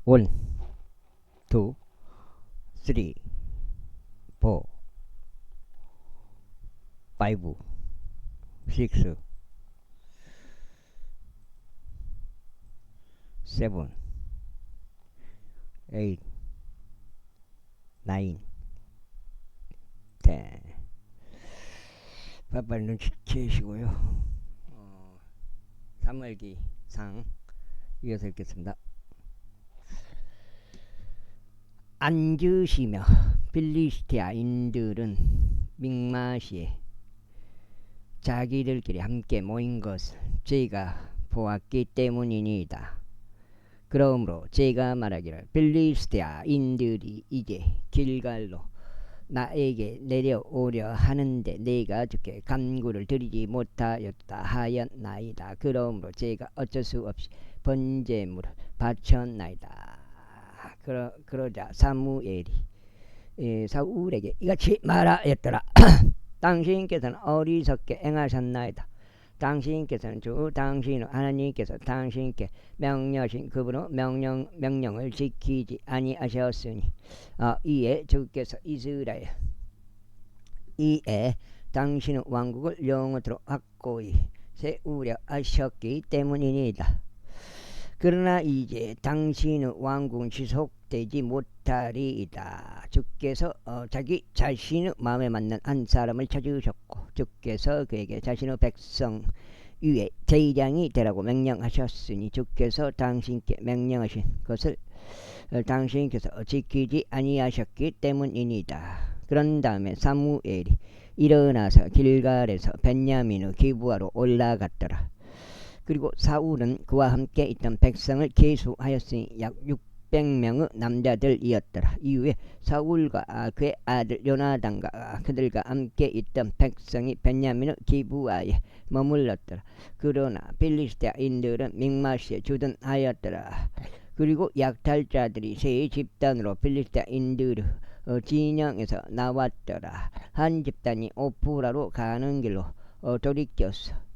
1, 2, 3, 4, 5, 6, 7, 8, 9, 10. 빨리빨리 눈치채시고요. 사무엘기 상 이어서 읽겠습니다. 앉으시며 빌리스티아인들은 mik마시에 자기들끼리 함께 모인 것을 제가 보았기 때문이니이다. 그러므로 제가 말하기를 빌리스티아인들이 이제 길갈로 나에게 내려오려 하는데 내가 주께 간구를 드리지 못하였다 하였나이다. 그러므로 제가 어쩔 수 없이 번제물을 바쳤나이다. 그러자 사무엘이 사울에게 이같이 말하였더라. 당신께서는 어리석게 행하셨나이다. 당신께서는 당신은 하나님께서 당신께 명령하신 그분의 명령을 지키지 아니하셨으니 이에 주께서 이에 당신의 왕국을 영원토록 확고히 세우려 하셨기 때문이니이다. 그러나 이제 당신의 왕국은 지속되지 못하리이다. 주께서 자기 자신의 마음에 맞는 한 사람을 찾으셨고 주께서 그에게 자신의 백성 위에 대장이 되라고 명령하셨으니 주께서 당신께 명령하신 것을 당신께서 지키지 아니하셨기 때문이니다. 그런 다음에 사무엘이 일어나서 길갈에서 벤야민의 기브아로 올라갔더라. 그리고 사울은 그와 함께 있던 백성을 계수하였으니 약 600명의 남자들이었더라. 이후에 사울과 그의 아들 요나단과 그들과 함께 있던 백성이 벤야민의 기브아에 머물렀더라. 그러나 빌리스티아인들은 mik마시에 주둔하였더라. 그리고 약탈자들이 세 집단으로 빌리스티아인들의 진영에서 나왔더라. 한 집단이 오프라로 가는 길로 돌이켰어.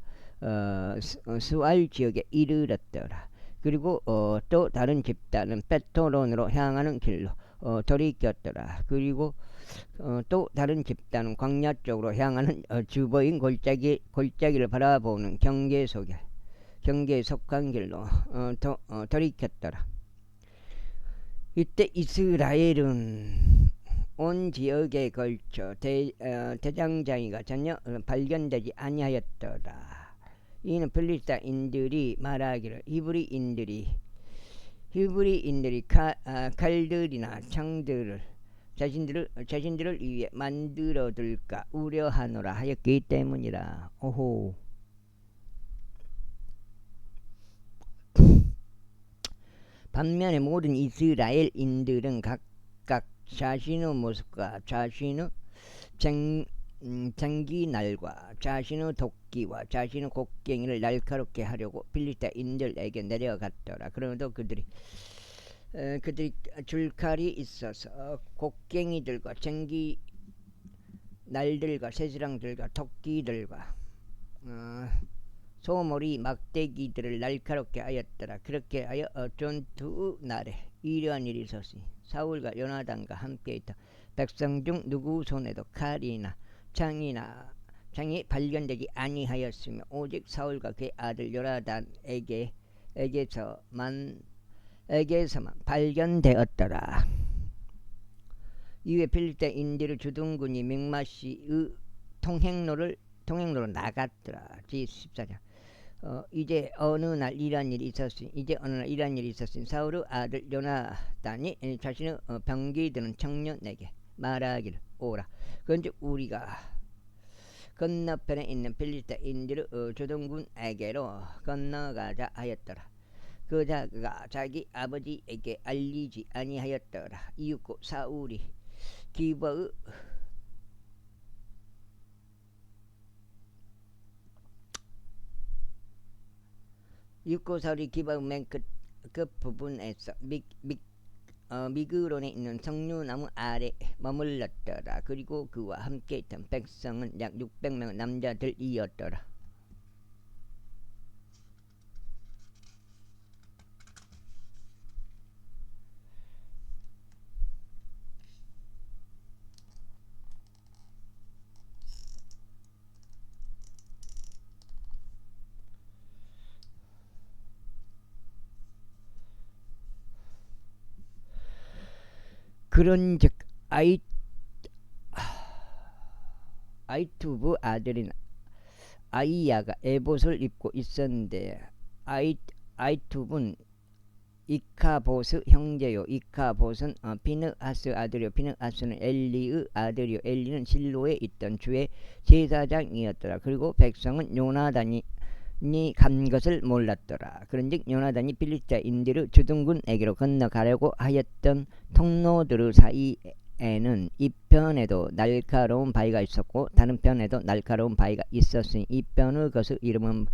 수알 지역에 이르렀더라. 그리고 또 다른 집단은 베토론으로 향하는 길로 돌이켰더라. 그리고 또 다른 집단은 광야 쪽으로 향하는 주보인 골짜기를 바라보는 경계에 속한 길로 돌이켰더라. 이때 이스라엘은 온 지역에 걸쳐 대장장이가 전혀 발견되지 아니하였더라. 이는 빌리스타인들이 말하기를 히브리인들이 칼들이나 창들을 자신들을 위해 만들어둘까 우려하노라 하였기 때문이라. 오호. 반면에 모든 이스라엘인들은 각각 자신의 모습과 자신의 장기날과 자신의 도끼와 자신의 곡괭이를 날카롭게 하려고 빌리스타인들에게 내려갔더라. 그러면도 그들이 줄칼이 있어서 곡괭이들과 장기날들과 새지랑들과 토끼들과 소머리 막대기들을 날카롭게 하였더라. 그렇게 하여 전투 날에 이러한 일이 있었으니 사울과 요나단과 함께 있던 백성 중 누구 손에도 칼이나 창이 발견되지 아니하였으며 오직 사울과 그의 아들 요나단에게서만 발견되었더라. 이후에 빌리스타인들의 주둔군이 mik마시의 통행로로 나갔더라. 제14장. 이제 어느 날 이런 일이 있었으니 사울의 아들 요나단이 자신의 병기 드는 청년에게 말하기를 오라. 그런즉 우리가 건너편에 있는 빌리스타인들의 주둔군에게로 건너가자 하였더라. 그자가 자기 아버지에게 알리지 아니하였더라. 이윽고 사울이 기브아의 맨 끝 부분에서 미그론에 있는 석류나무 아래 머물렀더라. 그리고 그와 함께 있던 백성은 약 600명 남자들이었더라. 그런즉 아이투브 아들인 아이야가 에봇을 입고 있었는데 아이투브는 이카보스 형제요. 이카보스는 피느하스 아들이요. 피느하스는 엘리의 아들이요. 엘리는 실로에 있던 주의 제사장이었더라. 그리고 백성은 요나단이 간 것을 몰랐더라. 그런즉 요나단이 필리스타인들의 주둔군에게로 건너가려고 하였던 통로들 사이에는 이편에도 날카로운 바위가 있었고 다른 편에도 날카로운 바위가 있었으니 이 편의 것의 이름은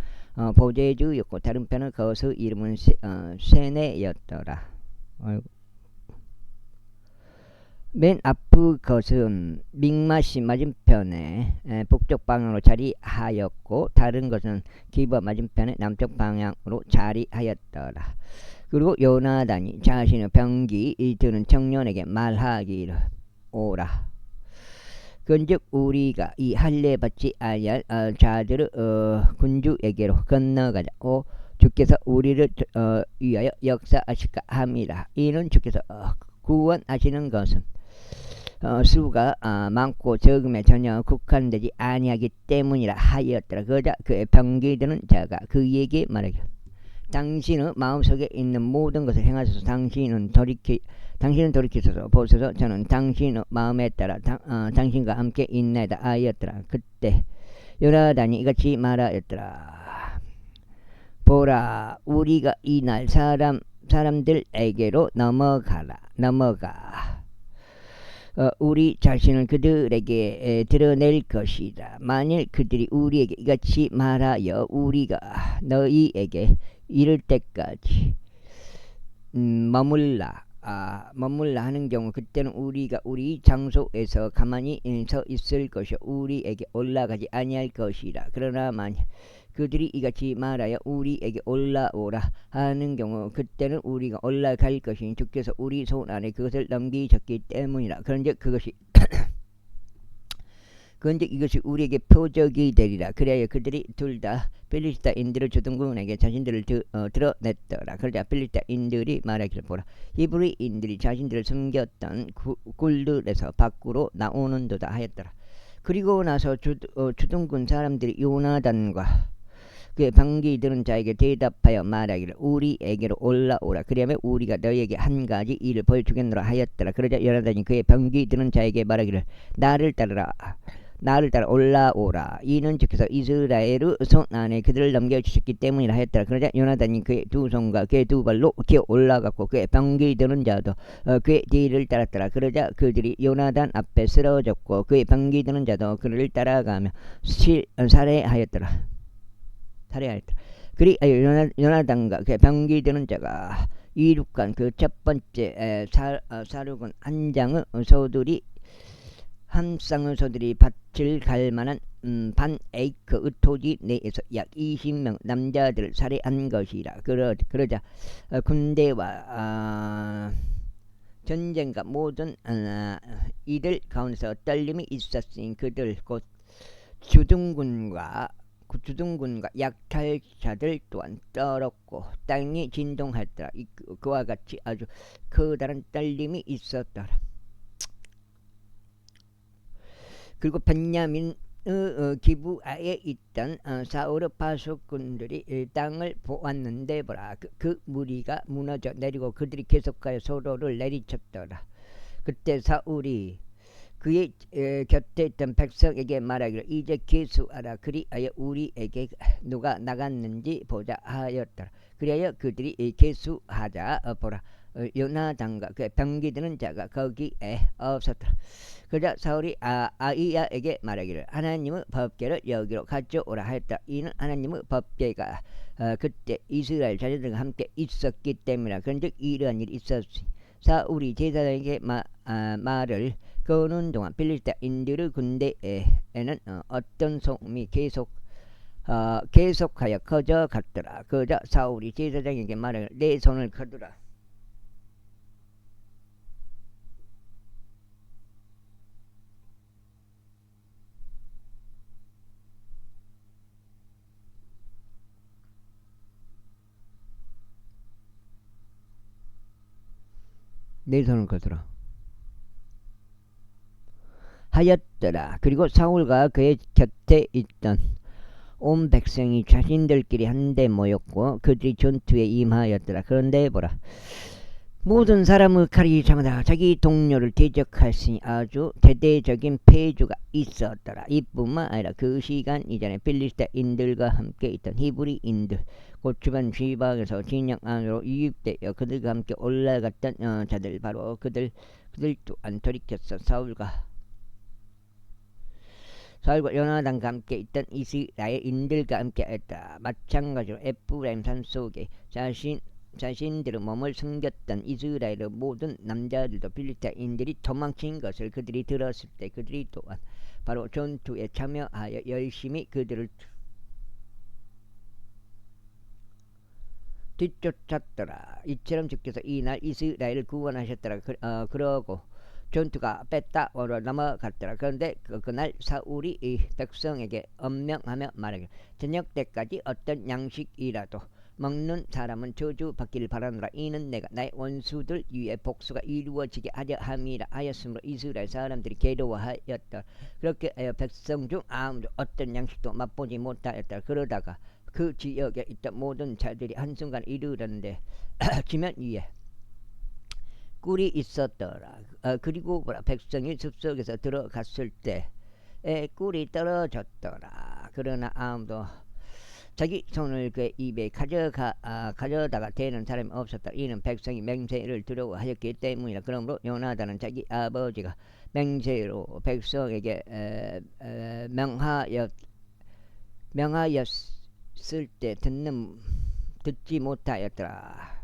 보제주였고 다른 편의 것의 이름은 세네였더라. 맨 앞의 것은 믹마시 맞은편에 북쪽 방향으로 자리하였고 다른 것은 기브아 맞은편에 남쪽 방향으로 자리하였더라. 그리고 요나단이 자신의 병기 드는 청년에게 말하기를 오라. 그런즉 우리가 이 할례 받지 아니할 자들의 군주에게로 건너가자. 주께서 우리를 위하여 역사하실까 함이라. 이는 주께서 구원하시는 것은 수가 많고 적음에 전혀 국한되지 아니하기 때문이라 하였더라. 그러자 그의 병기드는 자가 그에게 말하기를 당신의 마음속에 있는 모든 것을 행하소서. 당신은 돌이키소서. 보소서 저는 당신의 마음에 따라 당신과 함께 있나이다 하였더라. 그때 요나단이 이같이 말하였더라. 보라, 우리가 이날 사람들에게로 넘어가 우리 자신을 그들에게 드러낼 것이다. 만일 그들이 우리에게 이같이 말하여 우리가 너희에게 이를 때까지 머물라 하는 경우 그때는 우리가 우리 장소에서 가만히 서 있을 것이요 우리에게 올라가지 아니할 것이라. 그러나 만일 그들이 이같이 말하여 우리에게 올라오라 하는 경우 그때는 우리가 올라갈 것이니 주께서 우리 손 안에 그것을 넘기셨기 때문이라. 그런즉 이것이 우리에게 표적이 되리라. 그래야 그들이 둘 다 필리스타인들의 주둔군에게 자신들을 드러냈더라. 그러자 필리스타인들이 말하기를 보라, 히브리인들이 자신들을 숨겼던 굴들에서 밖으로 나오는도다 하였더라. 그리고 나서 주둔군 사람들이 요나단과 그의 병기 드는 자에게 대답하여 말하기를 우리에게로 올라오라. 그리하면 우리가 너희에게 한 가지 일을 보여주겠노라 하였더라. 그러자 요나단이 그의 병기 드는 자에게 말하기를 나를 따라 올라오라. 이는 주께서 이스라엘의 손 안에 그들을 넘겨주셨기 때문이라 하였더라. 그러자 요나단이 그의 두 손과 그의 두 발로 기어 올라갔고 그의 병기 드는 자도 그의 뒤를 따랐더라. 그러자 그들이 요나단 앞에 쓰러졌고 그의 병기 드는 자도 그를 따라가며 살해하였더라. 그리하여 요나단과 그의 병기 드는 자가 이륙한 그 첫 번째 사륙은 한 쌍의 소들이 밭을 갈 만한 반 에이크의 토지 내에서 약 20명 남자들을 살해한 것이라. 그러자 군대와 전쟁과 모든 이들 가운데서 떨림이 있었으니 그들 곧 주둔군과 약탈자들 또한 떨었고 땅이 진동하였더라. 그와 같이 아주 커다란 떨림이 있었더라. 그리고 벤야민 기브아에 있던 사울의 파수꾼들이 땅을 보았는데 보라, 그 무리가 무너져 내리고 그들이 계속하여 서로를 내리쳤더라. 그때 사울이 그의 곁에 있던 백성에게 말하기를 이제 계수하라. 그리하여 우리에게 누가 나갔는지 보자 하였더라. 그리하여 그들이 계수하자 보라, 요나단과 그 병기 드는 자가 거기에 없었더라. 그러자 사울이 아이야에게 말하기를 하나님의 법궤를 여기로 가져오라 하였다. 이는 하나님의 법궤가 그때 이스라엘 자녀들과 함께 있었기 때문이라. 그런즉 이러한 일이 있었으니 사울이 제사장에게 말을 거는 동안 필리스타인들의 군대에는 어떤 소음이 계속하여 커져갔더라. 그러자 사울이 제사장에게 말하기를 내 손을 거두라. 내 손을 거두라. 하였더라. 그리고 사울과 그의 곁에 있던 온 백성이 자신들끼리 한데 모였고 그들이 전투에 임하였더라. 그런데 보라, 모든 사람의 칼이 저마다 자기 동료를 대적하시니 아주 대대적인 패주가 있었더라. 이뿐만 아니라 그 시간 이전에 필리스타인들과 함께 있던 히브리인들 곧 주변 지방에서 진영 안으로 유입되어 그들과 함께 올라갔던 자들, 바로 그들 또한 돌이켰어. 사울과 요나단과 함께 있던 이스라엘인들과 함께 했다. 마찬가지로 에프라임 산속에 자신들의 몸을 숨겼던 이스라엘의 모든 남자들도 필리스타인들이 도망친 것을 그들이 들었을 때 그들이 또한 바로 전투에 참여하여 열심히 그들을 뒤쫓았더라. 이처럼 주께서 이날 이스라엘을 구원하셨더라. 그러고 전투가 빼따오로 넘어갔더라. 그런데 그날 사울이 이 백성에게 엄명하며 말하기를 저녁 때까지 어떤 양식이라도 먹는 사람은 저주받기를 바라노라. 이는 내가 나의 원수들 위에 복수가 이루어지게 하려 함이라 하였으므로 이스라엘 사람들이 괴로워하였다. 그렇게 백성 중 아무도 어떤 양식도 맛보지 못하였다. 그러다가 그 지역에 있던 모든 자들이 한순간 이르렀는데 지면 위에 꿀이 있었더라. 그리고 백성이 숲속에서 들어갔을 때 꿀이 떨어졌더라. 그러나 아무도 자기 손을 그 입에 가져다가 대는 사람이 없었다. 이는 백성이 맹세를 두려워하였기 때문이라. 그러므로 요나단은 자기 아버지가 맹세로 백성에게 명하였을 때 듣지 못하였더라.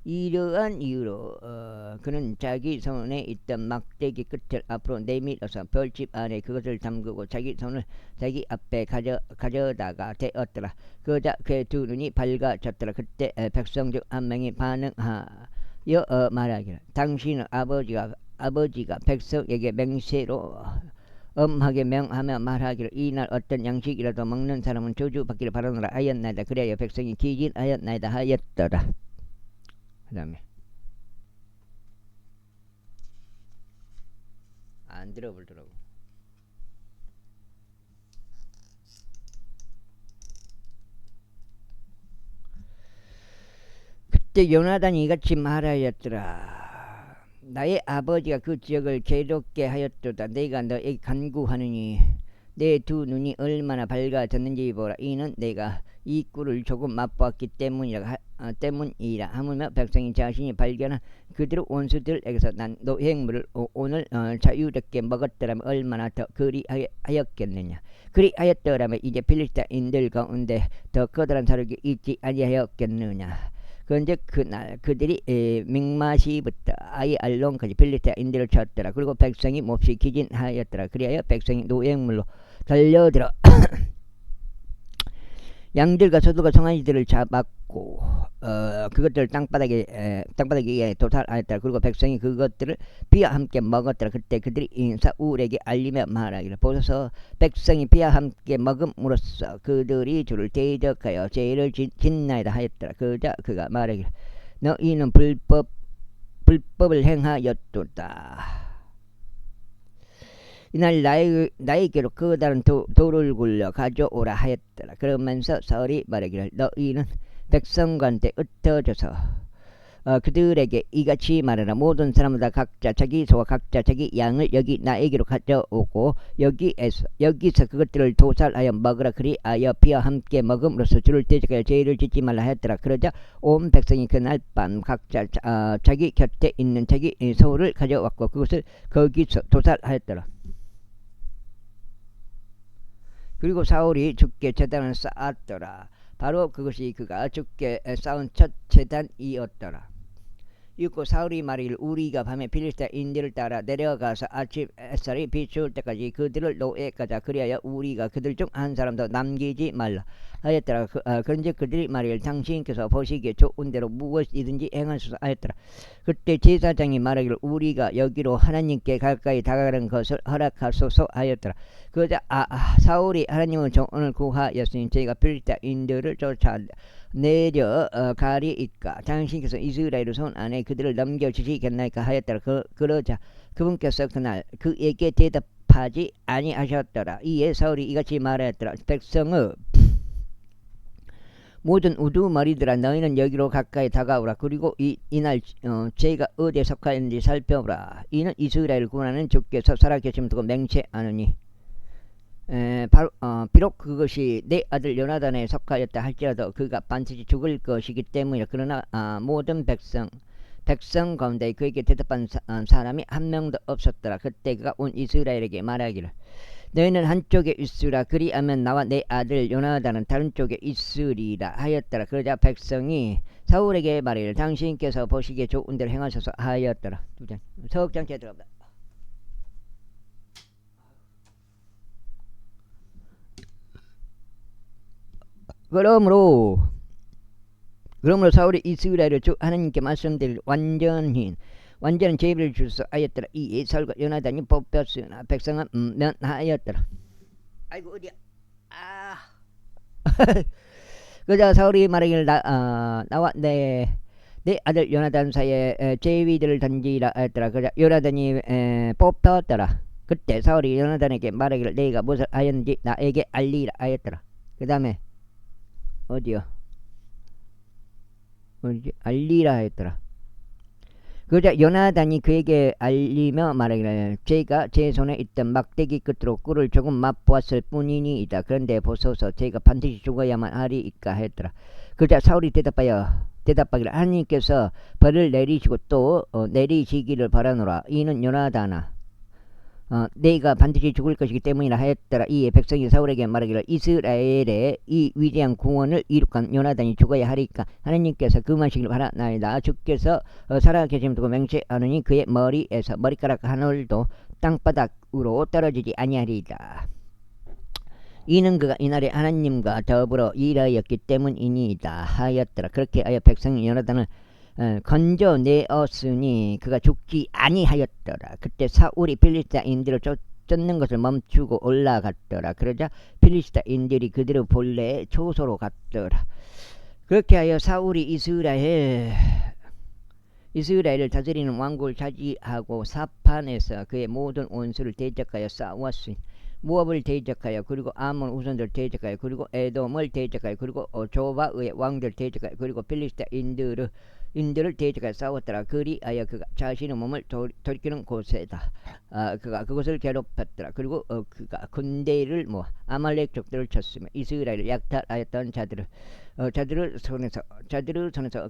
이러한 이유로 그는 자기 손에 있던 막대기 끝을 앞으로 내밀어서 벌집 안에 그것을 담그고 자기 손을 자기 앞에 가져다가 대었더라. 그러자 그의 두 눈이 밝아졌더라. 그때 백성 중 한 명이 반응하여 말하기를 당신은 아버지가 백성에게 맹세로 엄하게 명하며 말하기를 이날 어떤 양식이라도 먹는 사람은 저주받기를 바라노라 하였나이다. 그래야 백성이 기진하였나이다 하였더라. 그 다음에 안 들어보더라고. 그때 요나단이 이같이 말하였더라. 나의 아버지가 그 지역을 괴롭게 하였도다. 내가 너에게 간구하느니 내 두 눈이 얼마나 밝아졌는지 보라. 이는 내가 이 꿀을 조금 맛보았기 때문이라 하물며 백성이 자신이 발견한 그들의 원수들에게서 난 노획물을 오늘 자유롭게 먹었더라면 얼마나 더 그리하였겠느냐. 그리하였더라면 이제 필리스타인들 가운데 더 커다란 사륙이 있지 아니하였겠느냐. 그런데 그날 그들이 믹마시부터 아이 알론까지 필리스타인들을 쳤더라. 그리고 백성이 몹시 기진하였더라. 그리하여 백성이 노획물로 달려들어 양들과 소들과 송아지들을 잡았고 그것들을 땅바닥에 도살하였더라. 그리고 백성이 그것들을 비와 함께 먹었더라. 그때 그들이 사울에게 알리며 말하기를 보소서 백성이 비와 함께 먹음으로써 그들이 주를 대적하여 죄를 짓나이다 하였더라. 그러자 그가 말하기를 너희는 불법을 행하였도다. 이날 나에게로 커다란 돌을 굴려 가져오라 하였더라. 그러면서 사울이 말하기를 너희는 백성관한테 흩어져서 그들에게 이같이 말하라. 모든 사람마다 각자 자기 소와 각자 자기 양을 여기 나에게로 가져오고 여기서 그것들을 도살하여 먹으라. 그리하여 비와 함께 먹음으로써 주를 대적하여 죄를 짓지 말라 하였더라. 그러자 온 백성이 그날 밤 각자 자기 곁에 있는 자기 소를 가져왔고 그것을 거기서 도살하였더라. 그리고 사울이 주께 제단을 쌓았더라. 바로 그것이 그가 주께 쌓은 첫 제단이었더라. 이윽고 사울이 말하기를 우리가 밤에 필리스타인들을 따라 내려가서 아침 햇살이 비추을 때까지 그들을 노예 가자. 그리하여 우리가 그들 중 한 사람도 남기지 말라 하였더라. 그런즉 그들이 말하기를 당신께서 보시기에 좋은 대로 무엇이든지 행하소서 하였더라. 그때 제사장이 말하기를 우리가 여기로 하나님께 가까이 다가가는 것을 허락하소서 하였더라. 그러자 사울이 하나님의 종을 구하였으니 저희가 필리스타인들을 쫓아 내려가리이까 당신께서 이스라엘의 손 안에 그들을 넘겨주시겠나이까 하였더라. 그러자 그분께서 그날 그에게 대답하시기를 대답하지 아니하셨더라. 이에 사울이 이같이 말하였더라. 백성의 모든 우두머리들아 너희는 여기로 가까이 다가오라. 그리고 이날 죄가 어디에 속하였는지 살펴보라. 이는 이스라엘을 구원하는 주께서 살아계심을 두고 맹세하느니 비록 그것이 내 아들 요나단에 속하였다 할지라도 그가 반드시 죽을 것이기 때문이라. 그러나 모든 백성 가운데 그에게 대답한 사람이 한 명도 없었더라. 그때 그가 온 이스라엘에게 말하기를 너희는 한쪽에 있으라. 그리하면 나와 내 아들 요나단은 다른 쪽에 있으리라 하였더라. 그러자 백성이 사울에게 말하기를 당신께서 보시기에 좋은 대로 행하소서 하였더라. 석장째 들어갑니다. 그러므로 사울이 이스라엘을 주 하나님께 말씀드릴 완전한 제비를 주소 하였더라. 이에 사울과 요나단이 뽑혔으나 백성은 면하였더라. 아이고 어디야? 그자 사울이 말하기를 나와 내 아들 요나단 사이에 제비들을 던지라 하였더라. 그자 요나단이 뽑혔더라. 그때 사울이 요나단에게 말하기를 내가 무엇을 하였는지 나에게 알리라 하였더라. 그 다음에 어디요? 알리라 하였더라. 그러자 요나단이 그에게 알리며 말하기를 제가 제 손에 있던 막대기 끝으로 꿀을 조금 맛보았을 뿐이니이다. 그런데 보소서 제가 반드시 죽어야만 하리이까 하였더라. 그러자 사울이 대답하기를 하나님께서 벌을 내리시고 또 내리시기를 바라노라. 이는 요나단아 내가 반드시 죽을 것이기 때문이라 하였더라. 이에 백성이 사울에게 말하기를 이스라엘의 이 위대한 구원을 이룩한 요나단이 죽어야 하리까 하나님께서 금하시기를 바라나이다. 주께서 살아계심을 두고 맹세하느니 그의 머리에서 머리카락 한 올도 땅바닥으로 떨어지지 아니하리이다. 이는 그가 이날에 하나님과 더불어 일하였기 때문이니이다 하였더라. 그렇게 하여 백성이 요나단을 건져내었으니 그가 죽지 아니하였더라. 그때 사울이 필리스타인들을 쫓는 것을 멈추고 올라갔더라. 그러자 필리스타인들이 그들의 본래 초소로 갔더라. 그렇게 하여 사울이 이스라엘을 다스리는 왕국을 차지하고 사판에서 그의 모든 원수를 대적하여 싸웠으니 모압을 대적하여 그리고 아몬 우선들 대적하여 그리고 에돔을 대적하여 그리고 조바의 왕들 대적하여 그리고 필리스타인들을 대적하여 싸웠더라. 그리하여 그가 자신의 몸을 돌이키는 곳에다 그가 그곳을 괴롭혔더라. 그리고 그가 군대를 모아 아말렉 족들을 쳤으며 이스라엘을 약탈하였던 자들을 손에서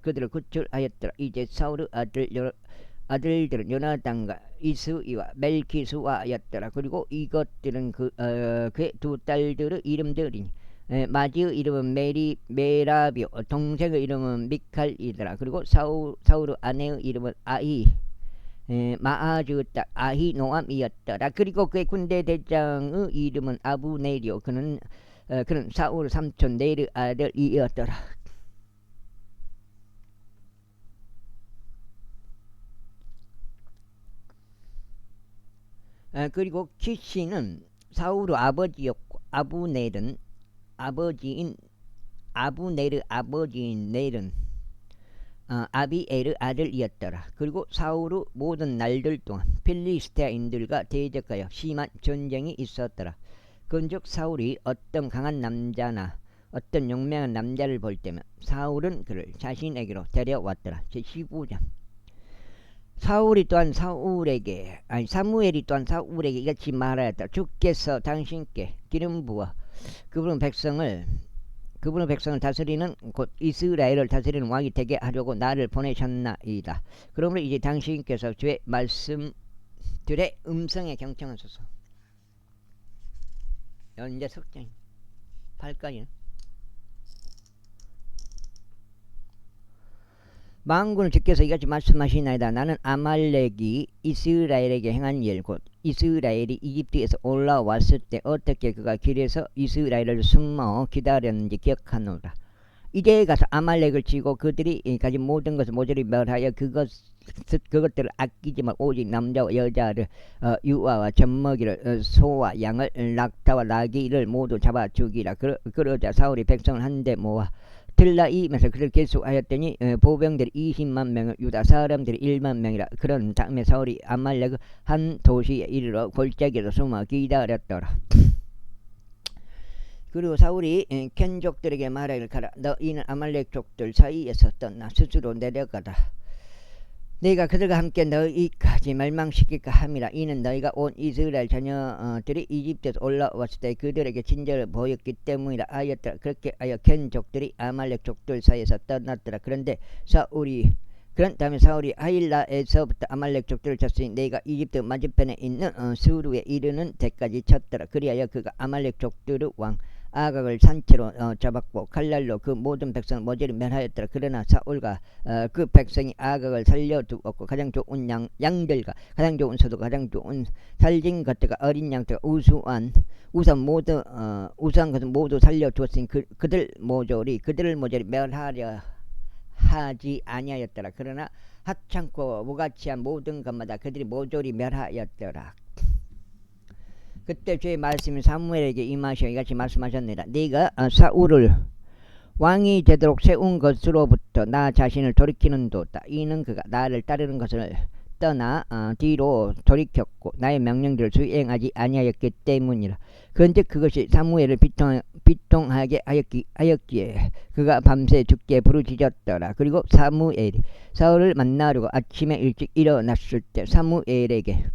그들을 구출하였더라. 이제 사울의 아들들은 요나단과 이스이와 멜키수아였더라. 그리고 이것들은 그의 두 딸들의 이름들이니 마지의 이름은 메라비오 동생의 이름은 미칼이더라. 그리고 사울의 아내의 이름은 마아즈의 딸 아히노암이었더라. 그리고 그의 군대 대장의 이름은 아브네리오 그는 사울의 삼촌 네르 아들이었더라. 그리고 키시는 사울의 아버지였고 아브네르 아버지인 넬은 아비엘의 아들이었더라. 그리고 사울의 모든 날들 동안 필리스테인들과 대적하여 심한 전쟁이 있었더라. 그런즉 사울이 어떤 강한 남자나 어떤 용맹한 남자를 볼 때면 사울은 그를 자신에게로 데려왔더라. 제15장 사무엘이 또한 사울에게 이같이 말하였다. 주께서 당신께 기름 부어 그분의 백성을 다스리는 곧 이스라엘을 다스리는 왕이 되게 하려고 나를 보내셨나이다. 그러므로 이제 당신께서 주의 말씀들의 음성에 경청하소서. 연재 석장 8까지는 만군을 주께서 이같이 말씀하시나이다. 나는 아말렉이 이스라엘에게 행한 일 곧 이스라엘이 이집트에서 올라왔을 때 어떻게 그가 길에서 이스라엘을 숨어 기다렸는지 기억하노라. 이제 가서 아말렉을 치고 그들이 가진 모든 것을 모조리 멸하여 그것들을 아끼지 말고 오직 남자와 여자를 유아와 젖먹이를 소와 양을 낙타와 나귀를 모두 잡아 죽이라. 그러자 사울이 백성을 한데 모아 들라이면서 그를 계속하였더니 보병들이 20만 명을 유다 사람들이 1만 명이라. 그런 다음에 사울이 아말렉 한 도시에 이르러 골짜기로 숨어 기다렸더라. 그리고 사울이 켄족들에게 말하기를 가라. 너희는 아말렉 족들 사이에서 떠나 스스로 내려가라. 내가 그들과 함께 너희까지 멸망시킬까 함이라. 이는 너희가 온 이스라엘 자녀들이 이집트에서 올라왔을 때 그들에게 친절을 보였기 때문이라 하였더라. 그렇게 하여 켄족들이 아말렉 족들 사이에서 떠났더라. 그런 다음에 사울이 하일라에서부터 아말렉 족들을 쳤으니 내가 이집트 맞은편에 있는 수루에 이르는 데까지 쳤더라. 그리하여 그가 아말렉 족들의 왕 아각을 산채로 잡았고 칼날로 그 모든 백성을 모조리 멸하였더라. 그러나 사울과 그 백성이 아각을 살려두었고 가장 좋은 양들과 가장 좋은 소도 가장 좋은 살진 것들과 어린 양들과 우수한 것은 모두 살려두었으니 그들을 모조리 멸하려 하지 아니하였더라. 그러나 하찮고 무가치한 모든 것마다 그들이 모조리 멸하였더라. 그때 주의 말씀이 사무엘에게 임하시어 이같이 말씀하셨느니라. 네가 사울을 왕이 되도록 세운 것으로부터 나 자신을 돌이키는 도다. 이는 그가 나를 따르는 것을 떠나 뒤로 돌이켰고 나의 명령들을 수행하지 아니하였기 때문이라. 그런즉 그것이 사무엘을 비통하게 하였기에 그가 밤새 죽게 부르짖었더라. 그리고 사무엘이 사울을 만나려고 아침에 일찍 일어났을 때 사무엘에게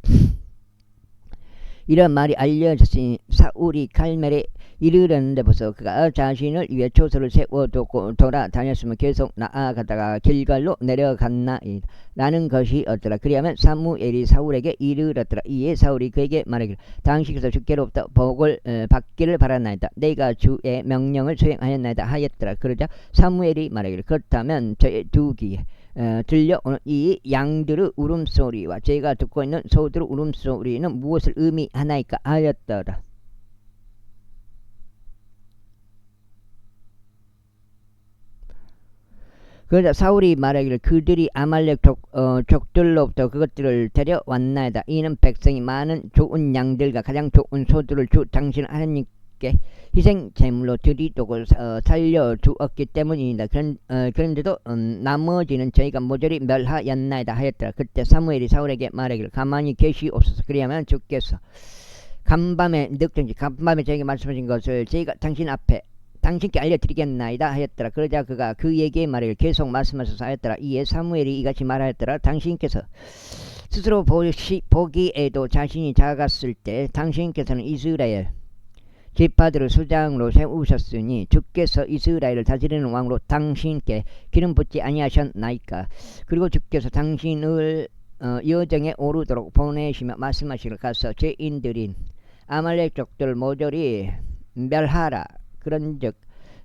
이런 말이 알려졌으니 사울이 갈멜에 이르렀는데 벌써 그가 자신을 위해 초소를 세워두고 돌아다녔으면 계속 나아가다가 길갈로 내려갔나이다. 라는 것이었더라. 그리하면 사무엘이 사울에게 이르렀더라. 이에 사울이 그에게 말하기를 당신께서 주께로부터 복을 받기를 바라나이다. 내가 주의 명령을 수행하였나이다 하였더라. 그러자 사무엘이 말하기를 그렇다면 저의 두 귀에 들려오는 이 양들의 울음소리와 제가 듣고 있는 소들의 울음소리는 무엇을 의미하나이까 하였더라. 그러자 사울이 말하기를 그들이 아말렉 족들로부터 그것들을 데려왔나이다. 이는 백성이 많은 좋은 양들과 가장 좋은 소들을 주 당신 하나님께 희생 제물로 드리도록 살려주었기 때문이다. 그런데도 나머지는 저희가 모조리 멸하였나이다 하였더라. 그때 사무엘이 사울에게 말하기를 가만히 계시옵소서. 그리하면 주께서 간밤에 저에게 말씀하신 것을 저희가 당신께 알려드리겠나이다 하였더라. 그러자 그가 그에게 말하기를 계속 말씀하셔서 하였더라. 이에 사무엘이 이같이 말하였더라. 당신께서 스스로 보기에도 자신이 작았을 때 당신께서는 이스라엘 지파들을 수장으로 세우셨으니 주께서 이스라엘을 다스리는 왕으로 당신께 기름 붓지 아니하셨나이까. 그리고 주께서 당신을 여정에 오르도록 보내시며 말씀하시기를 가서 죄인들인 아말렉 족들을 모조리 멸하라. 그런즉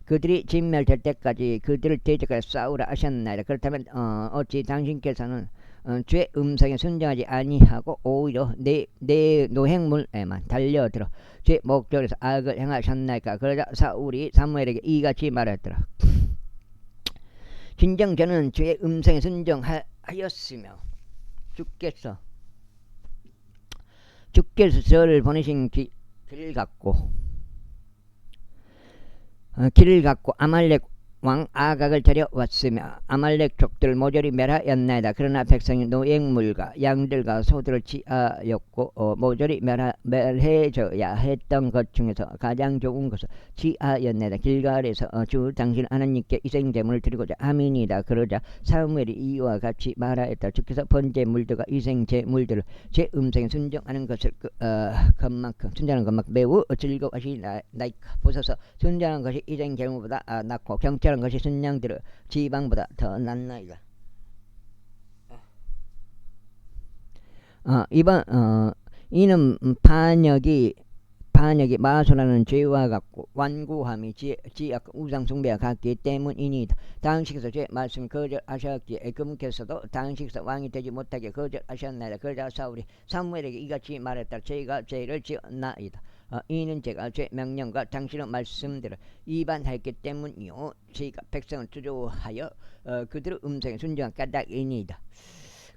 그들이 진멸될 때까지 그들을 대적하여 싸우라 하셨나이다. 그렇다면 어찌 당신께서는 죄 음성에 순종하지 아니하고 오히려 내 노획물에만 달려들어 죄 목적에서 악을 행하셨나이까. 그러자 사울이 사무엘에게 이같이 말했더라. 진정 저는 죄의 음성에 순종하였으며 주께서 저를 보내신 길을 갖고 아말렉 왕 아각을 데려왔으며 아말렉 족들을 모조리 멸하였나이다. 그러나 백성이 노획물과 양들과 소들을 취하였고 모조리 멸해져야 했던 것 중에서 가장 좋은 것을 취하였나이다. 길갈에서 주 당신 하나님께 희생제물을 드리고자 함이니이다. 그러자 사무엘이 이와 같이 말하였다. 주께서 번제물들과 희생제물들을 제 음성에 순종하는 것만큼 매우 즐거워하시나이까. 보소서 순종하는 것이 희생제물보다 낫고 경찰한 것이 순양들의 지방보다 더 낫나이다. 이는 반역이 마소라는 죄와 같고 완고함이 지악 우상숭배와 같기 때문이니이다. 당신께서 제 말씀 거절하셨기에 그분께서도 당신께서 왕이 되지 못하게 거절하셨나이다. 그러자 사울이 사무엘에게 이같이 말했다. 저희가 죄를 지었나이다. 이는 제가 제 명령과 당신의 말씀들을 위반했기 때문이요 저희가 백성을 두려워하여 그들의 음성에 순종한 까닭이니이다.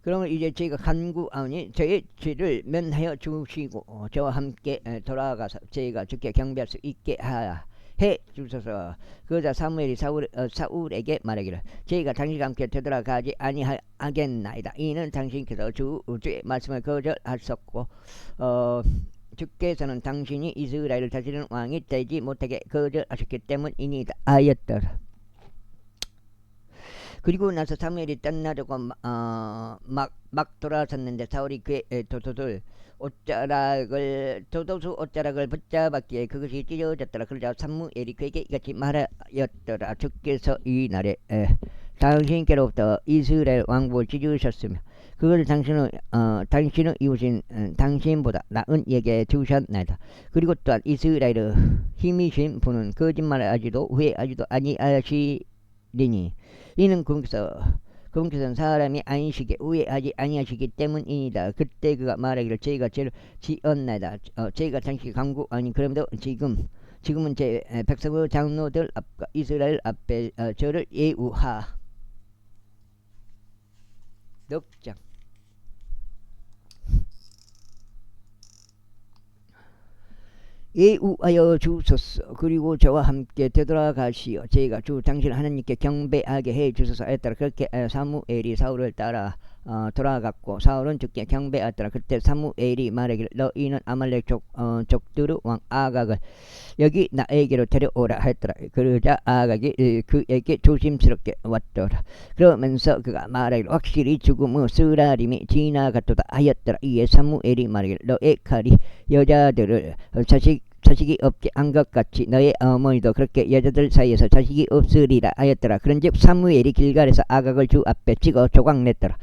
그러면 이제 저희가 간구하오니 저희 죄를 면하여 주시고 저와 함께 돌아가서 저희가 주께 경배할 수 있게 하라. 해 주소서. 그러자 사무엘이 사울에게 말하기를 저희가 당신과 함께 되돌아가지 아니하겠나이다. 이는 당신께서 주의 말씀을 거절하셨고 주께서는 당신이 이스라엘을 다스리는 왕이 되지 못하게 거절하셨기 때문이니이다 하였더라. 그리고 나서 사무엘이 떠나려고 막 돌아섰는데 사울이 그의 도도수 옷자락을 붙잡았기에 그것이 찢어졌더라. 그러자 사무엘이 그에게 이같이 말하였더라. 주께서 이 날에 당신께로부터 이스라엘 왕국을 찢으셨으며 그것을 당신의 이웃인 당신보다 나은 이에게 주셨나이다. 그리고 또한 이스라엘의 힘이신 분은 거짓말을 하지도 후회하지도 아니하시리니 이는 그분께서는 사람이 안식에 후회하지 아니하시기 때문이니다. 그때 그가 말하기를 저희가 죄를 지었나이다. 저희가 당신이 강구하니 그럼에도 지금은 제 백성의 장로들 앞과 이스라엘 앞에 저를 예우하. 넉장 예우하여 주소서. 그리고 저와 함께 되돌아가시어 저희가 주 당신 하나님께 경배하게 해 주소서 하였더라. 그렇게 사무엘이 사울을 따라 돌아갔고 사울은 주께 경배하였더라. 그때 사무엘이 말하기를 너희는 아말렉 족들의 왕 아각을 여기 나에게로 데려오라 하였더라. 그러자 아각이 그에게 조심스럽게 왔더라. 그러면서 그가 말하기를 확실히 죽음의 쓰라림이 지나갔도다 하였더라. 이에 사무엘이 말하기를 너의 칼이 여자들을 자식이 없게 한 것 같이 너의 어머니도 그렇게 여자들 사이에서 자식이 없으리라 하였더라. 그런즉 사무엘이 길갈에서 아각을 주 앞에 찍어 조각냈더라.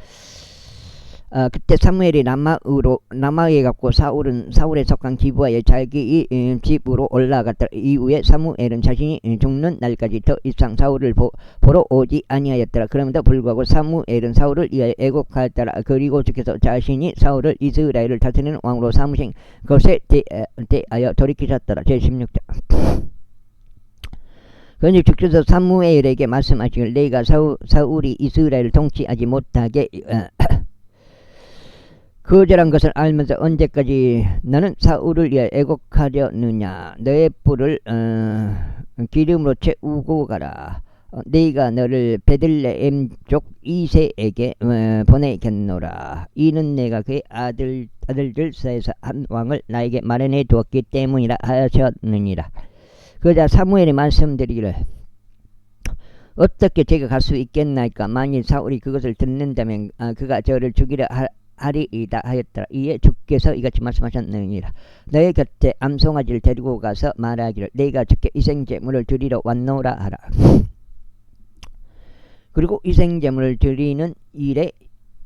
그때 사무엘이 라마에 갔고 사울에 속한 기브아에 자기 집으로 올라갔더라. 이후에 사무엘은 자신이 죽는 날까지 더 이상 사울을 보러 오지 아니하였더라. 그럼에도 불구하고 사무엘은 사울을 위하여 애곡하였더라. 그리고 주께서 자신이 사울을 이스라엘을 다스리는 왕으로 삼으신 것에 대하여 돌이키셨더라. 제16장. 그런데 주께서 사무엘에게 말씀하시기를 내가 사울이 이스라엘을 통치하지 못하게 거절한 것을 알면서 언제까지 너는 사울을 위해 애곡하려느냐. 너의 뿔을 기름으로 채우고 가라. 네가 너를 베들레헴 족 이새에게 보내겠노라. 이는 내가 그의 아들들 사이에서 한 왕을 나에게 마련해 두었기 때문이라 하셨느니라. 그러자 사무엘이 말씀드리기를 어떻게 제가 갈 수 있겠나이까. 만일 사울이 그것을 듣는다면 그가 저를 죽이려 하리이다 하였더라. 이에 주께서 이같이 말씀하셨느니라. 너의 곁에 암송아지를 데리고 가서 말하기를 내가 주께 희생제물을 드리러 왔노라 하라. 그리고 희생제물을 드리는 일에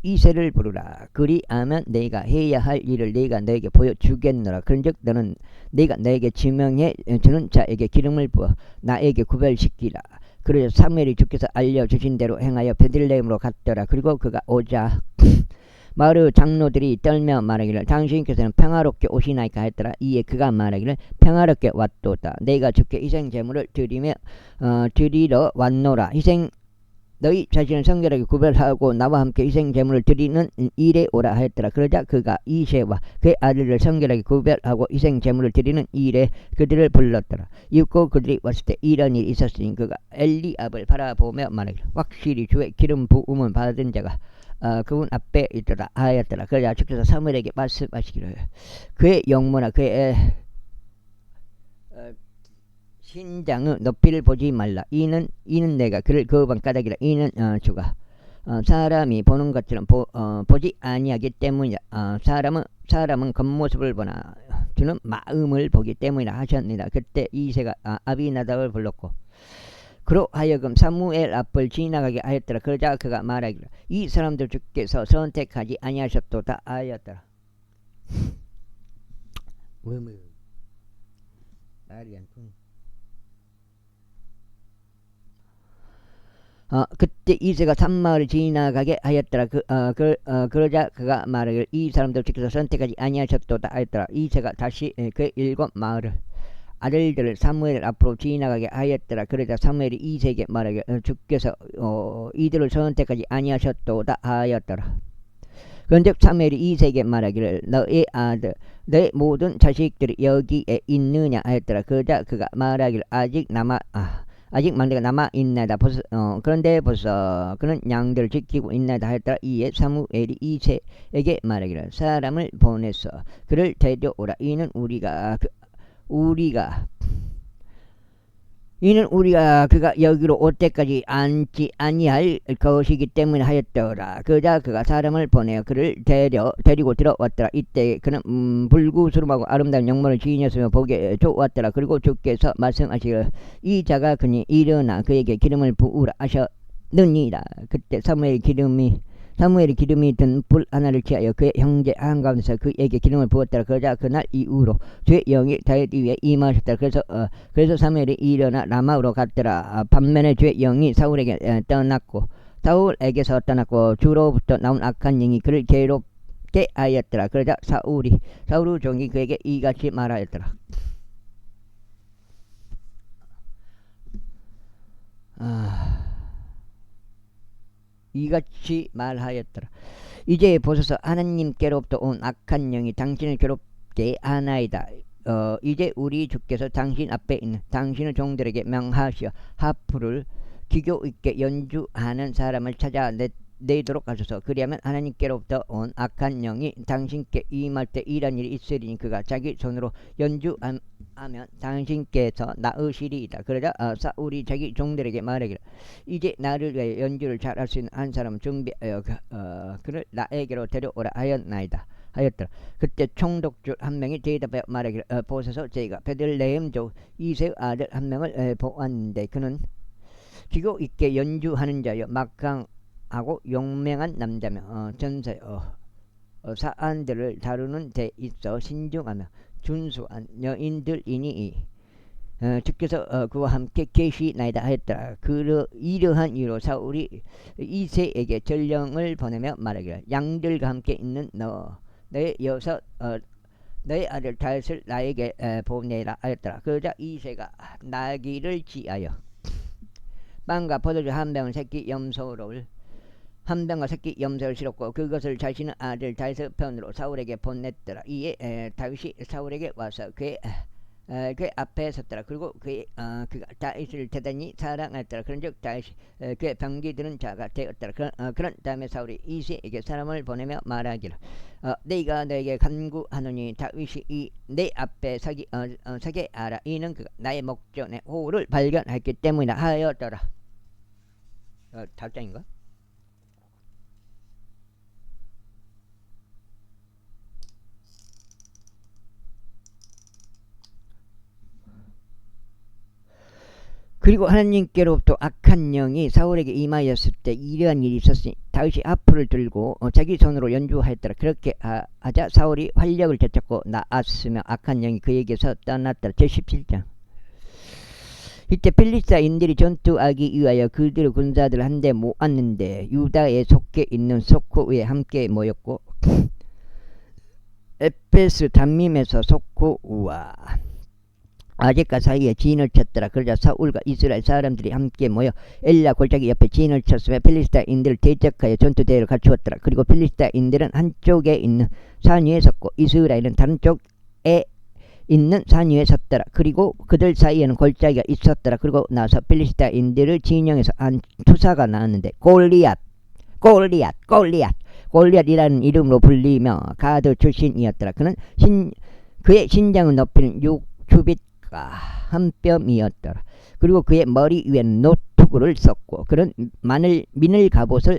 이새를 부르라. 그리하면 내가 해야 할 일을 내가 너에게 보여주겠노라. 그런즉 너는 내가 너에게 지명해 주는 자에게 기름을 부어 나에게 구별시키라. 그래서 사무엘이 주께서 알려주신 대로 행하여 베들레헴으로 갔더라. 그리고 그가 오자 마을의 장로들이 떨며 말하기를 당신께서는 평화롭게 오시나이까 했더라. 이에 그가 말하기를 평화롭게 왔도다. 내가 주께 희생제물을 드리러 왔노라. 너희 자신을 성결하게 구별하고 나와 함께 희생제물을 드리는 일에 오라 하였더라. 그러자 그가 이새와 그의 아들을 성결하게 구별하고 희생제물을 드리는 일에 그들을 불렀더라. 이윽고 그들이 왔을 때 이런 일이 있었으니 그가 엘리압을 바라보며 말하기를 확실히 주의 기름 부음을 받은 자가 그분 앞에 있더라 하였더라. 그러자 주께서 사무엘에게 말씀하시기를 그의 영모나 그의 신장의 높이를 보지 말라. 이는 내가 그를 거반 까닭이라. 이는 주가 사람이 보는 것처럼 보지 아니하기 때문이라. 사람은 겉모습을 보나 주는 마음을 보기 때문이라 하셨느니라. 그때 이새가 아비나답을 불렀고 그로 하여금 사무엘 앞을 지나가게 하였더라. 그러자 그가 말하기를 이 사람들 주께서 선택하지 아니하셨도다 하였더라. 말이 안 통해. 그때 이새가 산마을을 지나가게 하였더라. 그러자 그가 말하기를 이 사람들 주께서 선택하지 아니하셨도다 하였더라. 이새가 다시 그 7 마을을 아들들을 사무엘 앞으로 지나가게 하였더라. 그러자 사무엘이 이새에게 말하기를 주께서 이들을 선택하지 아니하셨도다 하였더라. 그런즉 사무엘이 이세에게 말하기를 너의 아들 너의 모든 자식들이 여기에 있느냐 하였더라. 그러자 그가 말하기를 아직 만대가 남아 있나이다. 그런데 벌써 그는 양들을 지키고 있나이다 하였더라. 이에 사무엘이 이세에게 말하기를 사람을 보내서 그를 데려오라. 이는 우리가 그가 여기로 올 때까지 앉지 아니할 것이기 때문에 하였더라. 그러자 그가 사람을 보내어 그를 데리고 들어왔더라. 이때 그는 불구스름하고 아름다운 영모를 지녔으며 보기에 좋았더라. 그리고 주께서 말씀하시기를 이 자가 그니 일어나 그에게 기름을 부으라 하셨느니라. 그때 사무엘이 기름이 든 불 하나를 취하여 그의 형제 한가운데서 그에게 기름을 부었더라. 그러자 그날 이후로 주의 영이 다윗 위에 임하셨더라. 그래서 사무엘이 일어나 라마로 갔더라. 반면에 주의 영이 사울에게서 떠났고 주로부터 나온 악한 영이 그를 괴롭게 하였더라. 그러자 사울 종이 그에게 이같이 말하였더라. 이같이 말하였더라. 이제 보소서 하나님께로부터 온 악한 영이 당신을 괴롭게 하나이다. 이제 우리 주께서 당신 앞에 있는 당신의 종들에게 명하시어 하프를 기교 있게 연주하는 사람을 찾아내도록 하소서. 그리하면 하나님께로부터 온 악한 영이 당신께 임할 때 이런 일이 있으리니 그가 자기 손으로 연주하면 당신께서 나으시리이다. 그러자 사울이 자기 종들에게 말하기를 이제 나를 위하여 연주를 잘할 수 있는 한 사람을 준비하여 그를 나에게로 데려오라 하였더라. 그때 총독줄 한 명이 대답하여 말하기를 보소서 저희가 베들레헴 족 이새의 아들 한 명을 보았는데 그는 기교 있게 연주하는 자여 막강하고 용맹한 남자며 전사에 사안들을 다루는 데 있어 신중하며 준수한 여인들이니 주께서 그와 함께 계시나이다 하였더라. 이러한 이유로 사울이 이새에게 전령을 보내며 말하기를 양들과 함께 있는 너의 아들 다윗을 나에게 보내라 하였더라. 그러자 이새가 나귀를 지하여 빵과 포도주 한 병과 새끼 염소를 실었고 그것을 자신의 아들 다윗의 편으로 사울에게 보냈더라. 이에 다윗이 사울에게 와서 그의 앞에 섰더라. 그리고 그가 다윗을 대단히 사랑했더라. 그런즉 다윗이 그의 병기드는 자가 되었더라. 그런 다음에 사울이 이새에게 사람을 보내며 말하기를 내가 너에게 간구하노니 다윗이 내 앞에 서게 하라. 이는 그가 나의 목전에 호를 발견했기 때문이다 하였더라. 다음 장인가? 그리고 하나님께로부터 악한 영이 사울에게 임하였을 때 이러한 일이 있었으니 다윗이 하프를 들고 자기 손으로 연주하였더라. 그렇게 하자 사울이 활력을 되찾고 나았으며 악한 영이 그에게서 떠났더라. 제17장. 이때 필리스타인들이 전투하기 위하여 그들의 군사들 한데 모았는데 유다에 속해 있는 소코에 함께 모였고 에페스 담밈에서 소코와 아제카 사이에 진을 쳤더라. 그러자 사울과 이스라엘 사람들이 함께 모여 엘라 골짜기 옆에 진을 쳤으며 필리스타인들을 대적하여 전투대회를 갖추었더라. 그리고 필리스타인들은 한쪽에 있는 산 위에 섰고 이스라엘은 다른 쪽에 있는 산 위에 섰더라. 그리고 그들 사이에는 골짜기가 있었더라. 그리고 나서 필리스타인들의 진영에서 한 투사가 나왔는데 골리앗이라는 이름으로 불리며 가드 출신이었더라. 그의 신장을 높이는 6규빗 한 뼘이었더라. 그리고 그의 머리 위에는 노트구를 썼고 그는 민을 갑옷으로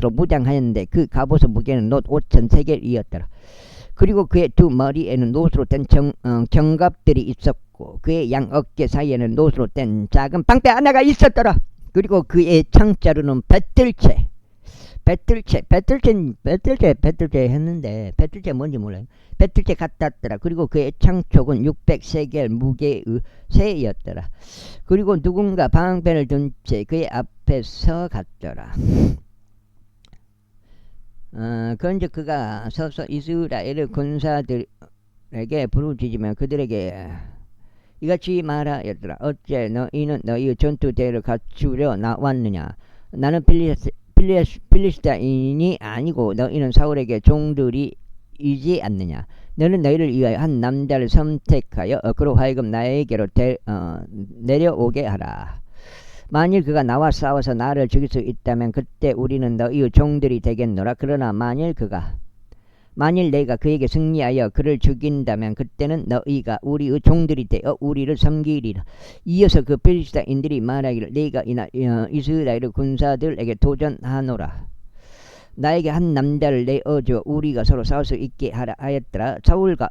무장하였는데 그 갑옷의 무게는 놋 5,000세겔이었더라. 그리고 그의 두 머리에는 놋으로 된 정갑들이 있었고 그의 양 어깨 사이에는 놋으로 된 작은 빵대 하나가 있었더라. 그리고 그의 창자루는 배틀채 했는데 배틀채 뭔지 몰라요. 배틀채 같았더라. 그리고 그의 창촉은 600세겔 무게의 새였더라. 그리고 누군가 방패를 든 채 그의 앞에 서 갔더라. 그런즉 그가 서서 이스라엘 군사들에게 부르짖으며 그들에게 이같이 말하였더라. 어째 너희는 너희의 전투대를 갖추려 나왔느냐. 나는 필리스타인이 아니고 너희는 사울에게 종들이지 않느냐. 너는 너희를 위하여 한 남자를 선택하여 그로 하여금 나에게로 내려오게 하라. 만일 그가 나와 싸워서 나를 죽일 수 있다면 그때 우리는 너희의 종들이 되겠노라. 그러나 만일 내가 그에게 승리하여 그를 죽인다면 그때는 너희가 우리의 종들이 되어 우리를 섬기리라. 이어서 그 필리스타인들이 말하기를 내가 이날 이스라엘 군사들에게 도전하노라. 나에게 한 남자를 내어줘 우리가 서로 싸울 수 있게 하라 하였더라. 사울과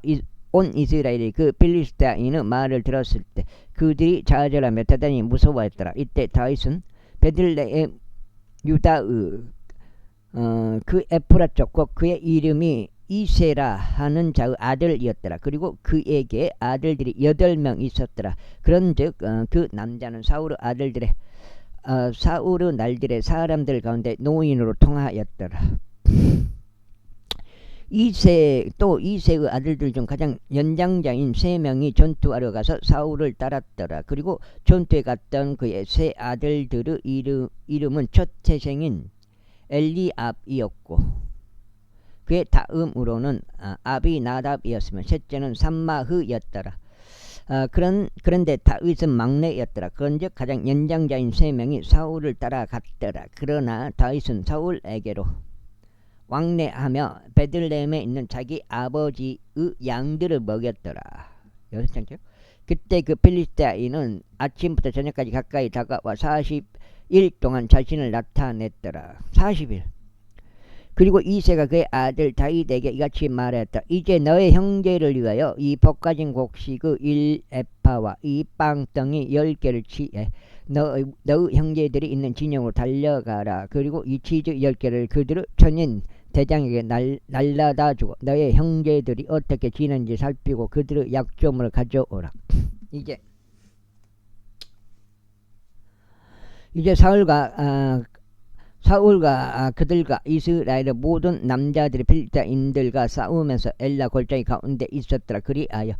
온 이스라엘이 그 필리스타인의 말을 들었을 때 그들이 좌절하며 대단히 무서워했더라. 이때 다윗은 베들레헴 유다의 그 에프라 족과 그의 이름이 이세라 하는 자의 아들이었더라. 그리고 그에게 아들들이 8명 있었더라. 그런즉 그 남자는 사울의 날들의 사람들 가운데 노인으로 통하였더라. 이세의 아들들 중 가장 연장자인 3명이 전투하러 가서 사울을 따랐더라. 그리고 전투에 갔던 그의 세 아들들의 이름은 첫 태생인 엘리압이었고 그의 다음으로는 아비나답이었으며 셋째는 삼마흐였더라. 그런데 다윗은 막내였더라. 그런즉 가장 연장자인 3명이 사울을 따라갔더라. 그러나 다윗은 사울에게로 왕래하며 베들레헴에 있는 자기 아버지의 양들을 먹였더라. 6장죠. 그때 그 필리스타인은 아침부터 저녁까지 가까이 다가와 40일 동안 자신을 나타냈더라. 40일. 그리고 이새가 그의 아들 다윗에게 이같이 말했다. 이제 너의 형제를 위하여 이 볶아진 곡식의 1에파와 이 빵덩이 10개를 취해 너의 형제들이 있는 진영으로 달려가라. 그리고 이 치즈 10개를 그들의 천인 대장에게 날라다 주고 너의 형제들이 어떻게 지는지 살피고 그들의 약조물을 가져오라. 이제 사울과 그들과 이스라엘의 모든 남자들이 필리스타인들과 싸우면서 엘라 골짜기 가운데 있었더라. 그리하여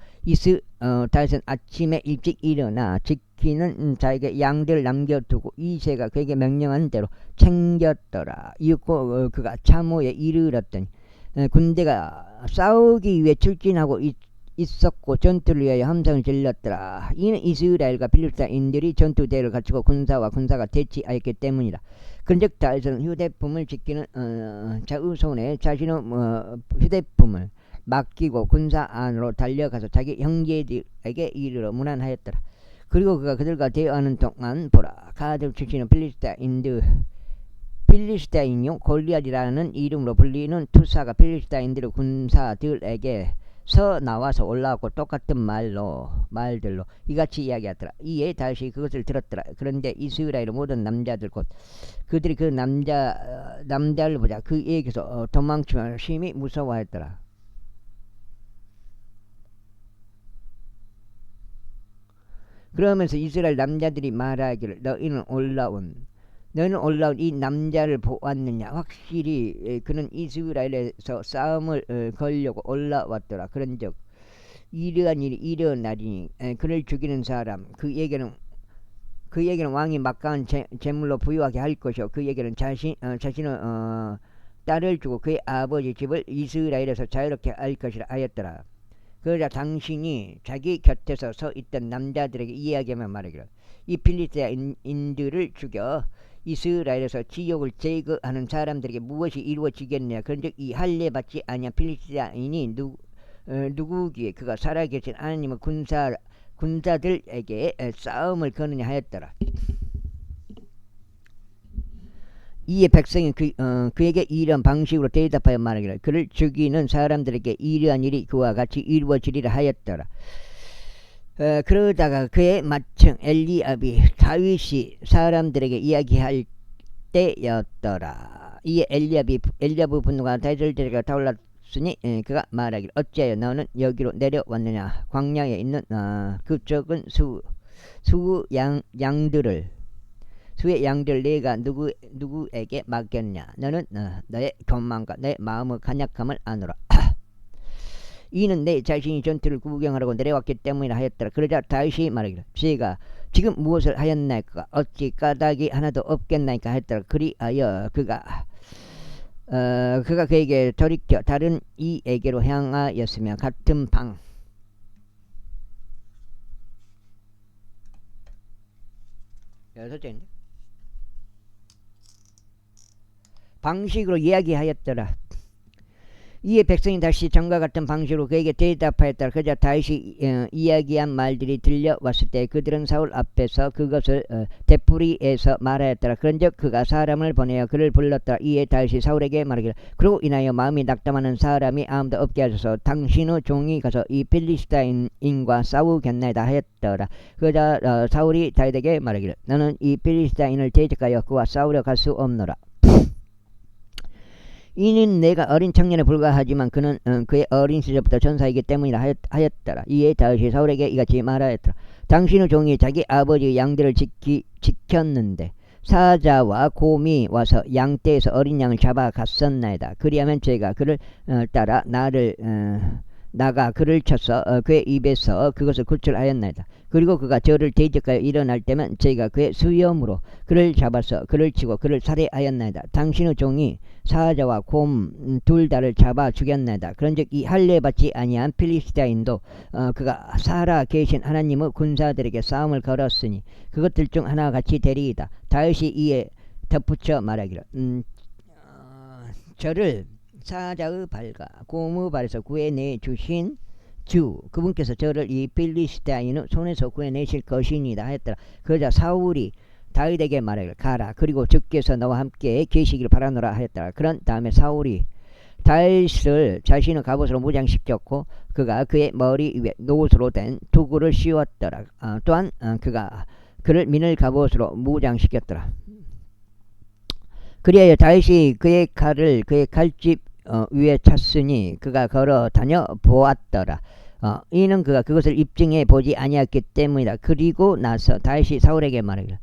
다윗은 아침에 일찍 일어나 지키는 자에게 양들을 남겨두고 이새가 그에게 명령한 대로 챙겼더라. 이윽고 그가 참호에 이르렀더니 군대가 싸우기 위해 출진하고 있었고 전투를 위하여 함성을 질렀더라. 이는 이스라엘과 필리스타인들이 전투대를 갖추고 군사가 대치하였기 때문이라. 그런즉 다윗은 휴대품을 지키는 자의 손에 자신의 휴대품을 맡기고 군사 안으로 달려가서 자기 형제들에게 이르러 문안하였더라. 그리고 그가 그들과 대화하는 동안 보라, 가드 출신의 필리스타인용 골리앗이라는 이름으로 불리는 투사가 필리스타인들의 군사들에게 나와서 올라왔고 똑같은 말들로 이같이 이야기하더라. 이에 다윗이 그것을 들었더라. 그런데 이스라엘의 모든 남자들 곧 그들이 그 남자를 보자 그에게서 도망치며 심히 무서워했더라. 그러면서 이스라엘 남자들이 말하기를 너희는 올라온 이 남자를 보았느냐. 확실히 그는 이스라엘에서 싸움을 걸려고 올라왔더라. 그런즉 이러한 일이 일어나리니 그를 죽이는 사람 그에게는 왕이 막강한 재물로 부유하게 할 것이요 그에게는 자신의 딸을 주고 그의 아버지 집을 이스라엘에서 자유롭게 할 것이라 하였더라. 그러자 당신이 자기 곁에서 서 있던 남자들에게 이야기하며 말하기를 이 필리스타인들을 죽여 이스라엘에서 지역을 제거하는 사람들에게 무엇이 이루어지겠느냐. 그런즉 이 할례 받지 아니한 필리스타인이 누구기에 그가 살아계신 하나님의 군사들에게 싸움을 거느냐 하였더라. 이에 백성이 그에게 이런 방식으로 대답하여 말하기를 그를 죽이는 사람들에게 이러한 일이 그와 같이 이루어지리라 하였더라. 그러다가 그의 맏형 엘리압이 다윗이 사람들에게 이야기할 때였더라. 이에 엘리압의 분노가 다윗을 데려가 타올랐으니 그가 말하기를 어찌하여 너는 여기로 내려왔느냐. 광야에 있는 그 적은 수의 양들을 내가 누구에게 맡겼냐. 너는 너의 교만과 내 마음의 간약함을 아노라. 이는 내 자신이 전투를 구경하라고 내려왔기 때문이라 하였더라. 그러자 다윗이 말하기를 제가 지금 무엇을 하였나이까 어찌 까닭이 하나도 없겠나이까 하였더라. 그리하여 그가 그에게 돌이켜 다른 이에게로 향하였으며 같은 방식으로 이야기하였더라. 이에 백성이 다시 전과 같은 방식으로 그에게 대답하였더라. 그자 다윗이 이야기한 말들이 들려왔을 때 그들은 사울 앞에서 그것을 되풀이해서 말하였더라. 그런즉 그가 사람을 보내어 그를 불렀더라. 이에 다윗이 사울에게 말하기를 그로 인하여 마음이 낙담하는 사람이 아무도 없게 하소서. 당신의 종이 가서 이 필리스타인과 싸우겠나이다 하였더라. 그자 사울이 다윗에게 말하기를 너는 이 필리스타인을 대적하여 그와 싸우려 갈 수 없노라. 이는 내가 어린 청년에 불과하지만 그는 그의 어린 시절부터 전사이기 때문이라 하였더라. 이에 다윗이 사울에게 이같이 말하였더라. 당신의 종이 자기 아버지의 양들을 지켰는데 사자와 곰이 와서 양떼에서 어린 양을 잡아 갔었나이다. 그리하면 제가 그를 따라 나가 그를 쳐서 그의 입에서 그것을 구출하였나이다. 그리고 그가 저를 대적하여 일어날 때면 제가 그의 수염으로 그를 잡아서 그를 치고 그를 살해하였나이다. 당신의 종이 사자와 곰 둘 다를 잡아 죽였나이다. 그런즉 이 할례받지 아니한 필리스타인도 그가 살아 계신 하나님의 군사들에게 싸움을 걸었으니 그것들 중 하나와 같이 되리이다. 다윗이 이에 덧붙여 말하기를 저를 사자의 발과 곰의 발에서 구해내 주신 주 그분께서 저를 이 필리스타인의 손에서 구해내실 것이니이다 하였더라. 그러자 사울이 다윗에게 말하기를 가라 그리고 주께서 너와 함께 계시기를 바라노라 하였더라. 그런 다음에 사울이 다윗을 자신의 갑옷으로 무장시켰고 그가 그의 머리 위에 노옷으로 된 두구를 씌웠더라. 또한 그가 그를 민을 갑옷으로 무장시켰더라. 그리하여 다윗이 그의 칼을 그의 칼집 위에 찼으니 그가 걸어 다녀 보았더라. 이는 그가 그것을 입증해 보지 아니했기 때문이다. 그리고 나서 다윗이 사울에게 말하기를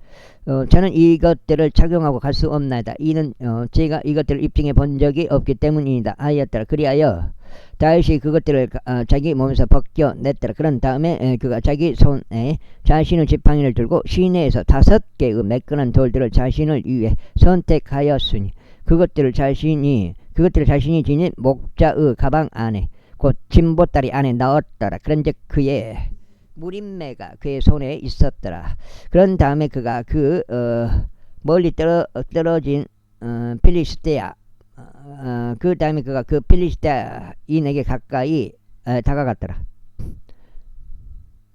저는 이것들을 착용하고 갈 수 없나이다. 이는 제가 이것들을 입증해 본 적이 없기 때문이다 하였더라. 그리하여 다윗이 그것들을 자기 몸에서 벗겨냈더라. 그런 다음에 그가 자기 손에 자신의 지팡이를 들고 시내에서 5개의 매끈한 돌들을 자신을 위해 선택하였으니 그것들을 자신이 지닌 목자의 가방 안에 곧 진보다리 안에 넣었더라. 그런즉 그의 무림매가 그의 손에 있었더라. 그런 다음에 그가 멀리 떨어진 필리스테아 그 다음에 그가 그 필리스테아인에게 가까이 다가갔더라.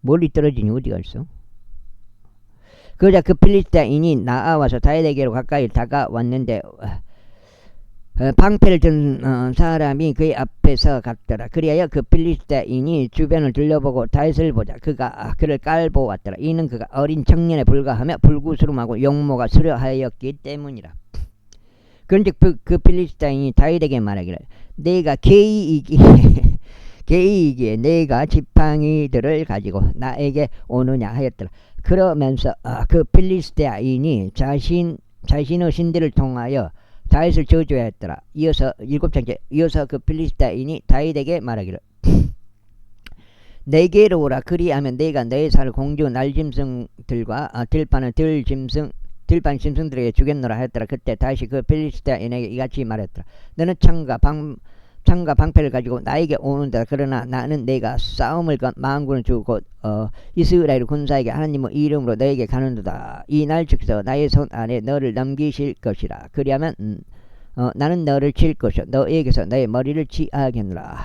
멀리 떨어지니 어디가 있어? 그러자 그 필리스테아인이 나아와서 다윗에게로 가까이 다가왔는데 방패를 든 사람이 그의 앞에서 갔더라. 그리하여 그 필리스타인이 주변을 둘러보고 다윗을 보자 그가 그를 깔보았더라. 이는 그가 어린 청년에 불과하며 불구스름하고 용모가 수려하였기 때문이라. 그런데 그 필리스타인이 다윗에게 말하기를 내가 개이기에 내가 지팡이들을 가지고 나에게 오느냐 하였더라. 그러면서 그 필리스타인이 자신의 신들을 통하여 다윗을 저주하였더라. 이어서 7장째 이어서 그 필리스타인이 다윗에게 말하기를 내게로 오라. 그리하면 내가 너의 살을 공주 날짐승들과 들판 짐승들에게 주겠노라 하였더라. 그때 다윗이 그 필리스타인에게 이같이 말했더라. 너는 창과 방패를 가지고 나에게 오는다. 그러나 나는 내가 싸움을 건 만군을 주고 이스라엘 군사에게 하나님의 이름으로 너에게 가는도다. 이 날 주께서 나의 손 안에 너를 넘기실 것이라. 그리하면 나는 너를 칠 것이요 너에게서 너의 머리를 취하겠노라.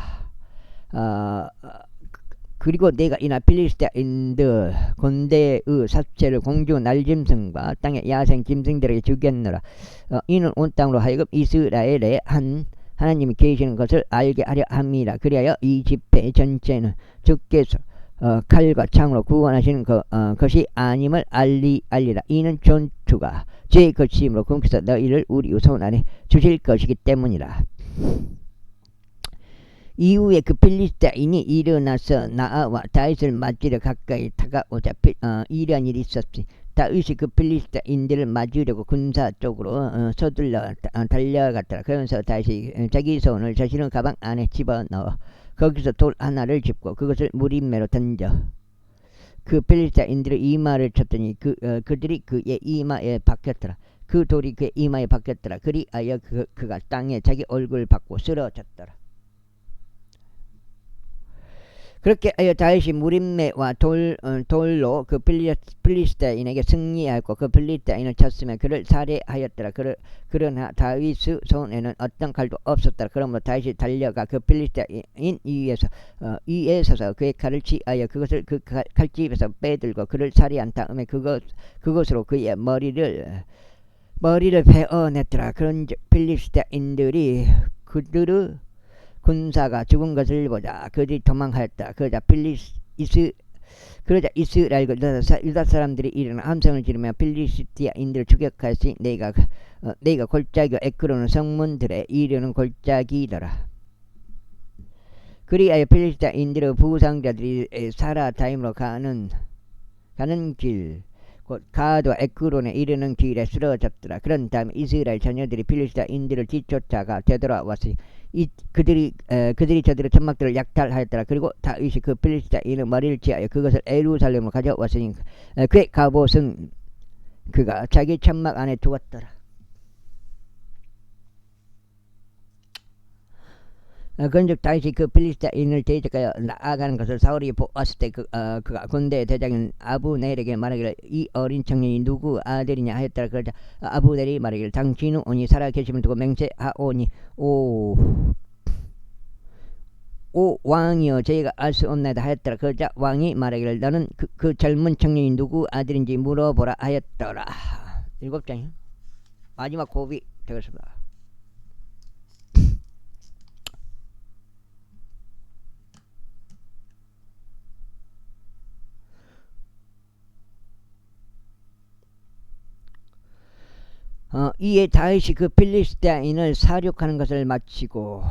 그리고 내가 이날 필리스타인들 군대의 사체를 공주 날짐승과 땅의 야생 짐승들에게 주겠노라. 이는 온 땅으로 하여금 이스라엘에 하나님이 계시는 것을 알게 하려 함이라. 그리하여 이 집회 전체는 주께서 칼과 창으로 구원하시는 것이 아님을 알리라. 이는 전투가 제 것이므로 그분께서 너희를 우리 손 안에 주실 것이기 때문이라. 이후에 그 필리스타인이 일어나서 나아와 다윗을 맞으려 가까이 다가오자 이러한 일이 있었지. 다윗이 그 필리스타인들을 맞으려고 군사 쪽으로 서둘러 달려갔더라. 그러면서 다시 자기 손을 자신의 가방 안에 집어넣어 거기서 돌 하나를 짚고 그것을 무림매로 던져 그 필리스타인들의 이마를 쳤더니 그들이 그의 이마에 박혔더라. 그 돌이 그의 이마에 박혔더라. 그리하여 그가 땅에 자기 얼굴을 받고 쓰러졌더라. 그렇게 하여 다윗이 무림매와 돌로 그 필리스타인에게 승리하였고 그 필리스타인을 쳤으며 그를 살해하였더라. 그러나 다윗의 손에는 어떤 칼도 없었더라. 그러므로 다윗이 달려가 그 필리스타인 위에 서서 그의 칼을 취하여 그것을 그 칼집에서 빼들고 그를 살해한 다음에 그것으로 그의 머리를 베어냈더라. 그런즉 필리스타인들이 그들의 군사가 죽은 것을 보자 그들이 도망하였다. 그러자 이스라엘 유다 사람들이 일어나 함성을 지르며 필리스티아인들을 추격하였으니 내가 골짜기와 에크로는 성문들에 이르는 골짜기더라. 그리하여 필리스티아인들의 부상자들이 사라다임으로 가는 길 곧 가드와 에크론에 이르는 길에 쓰러졌더라. 그런 다음에 이스라엘 자녀들이 필리스티아인들을 뒤쫓아가 되돌아왔으니 그들이 저들의 천막들을 약탈하였더라. 그리고 다윗이 그 필리스타인의 머리를 취하여 그것을 예루살렘으로 가져왔으니 그의 갑옷은 그가 자기 천막 안에 두었더라. 그런즉 다윗이 그 필리스타인을 대적하여 나아가는 것을 사울이 보았을 때 그가 군대 대장인 아브넬에게 말하기를 이 어린 청년이 누구 아들이냐 하였더라. 그러자 아브넬이 말하기를 당신은 오니 살아계심을 두고 맹세하오니 오 왕이여 저희가 알 수 없나이다 하였더라. 그러자 왕이 말하기를 너는 그 젊은 청년이 누구 아들인지 물어보라 하였더라. 7장이요. 마지막 고비 되겠습니다. 이에 다윗이 그 필리스타인을 사륙하는 것을 마치고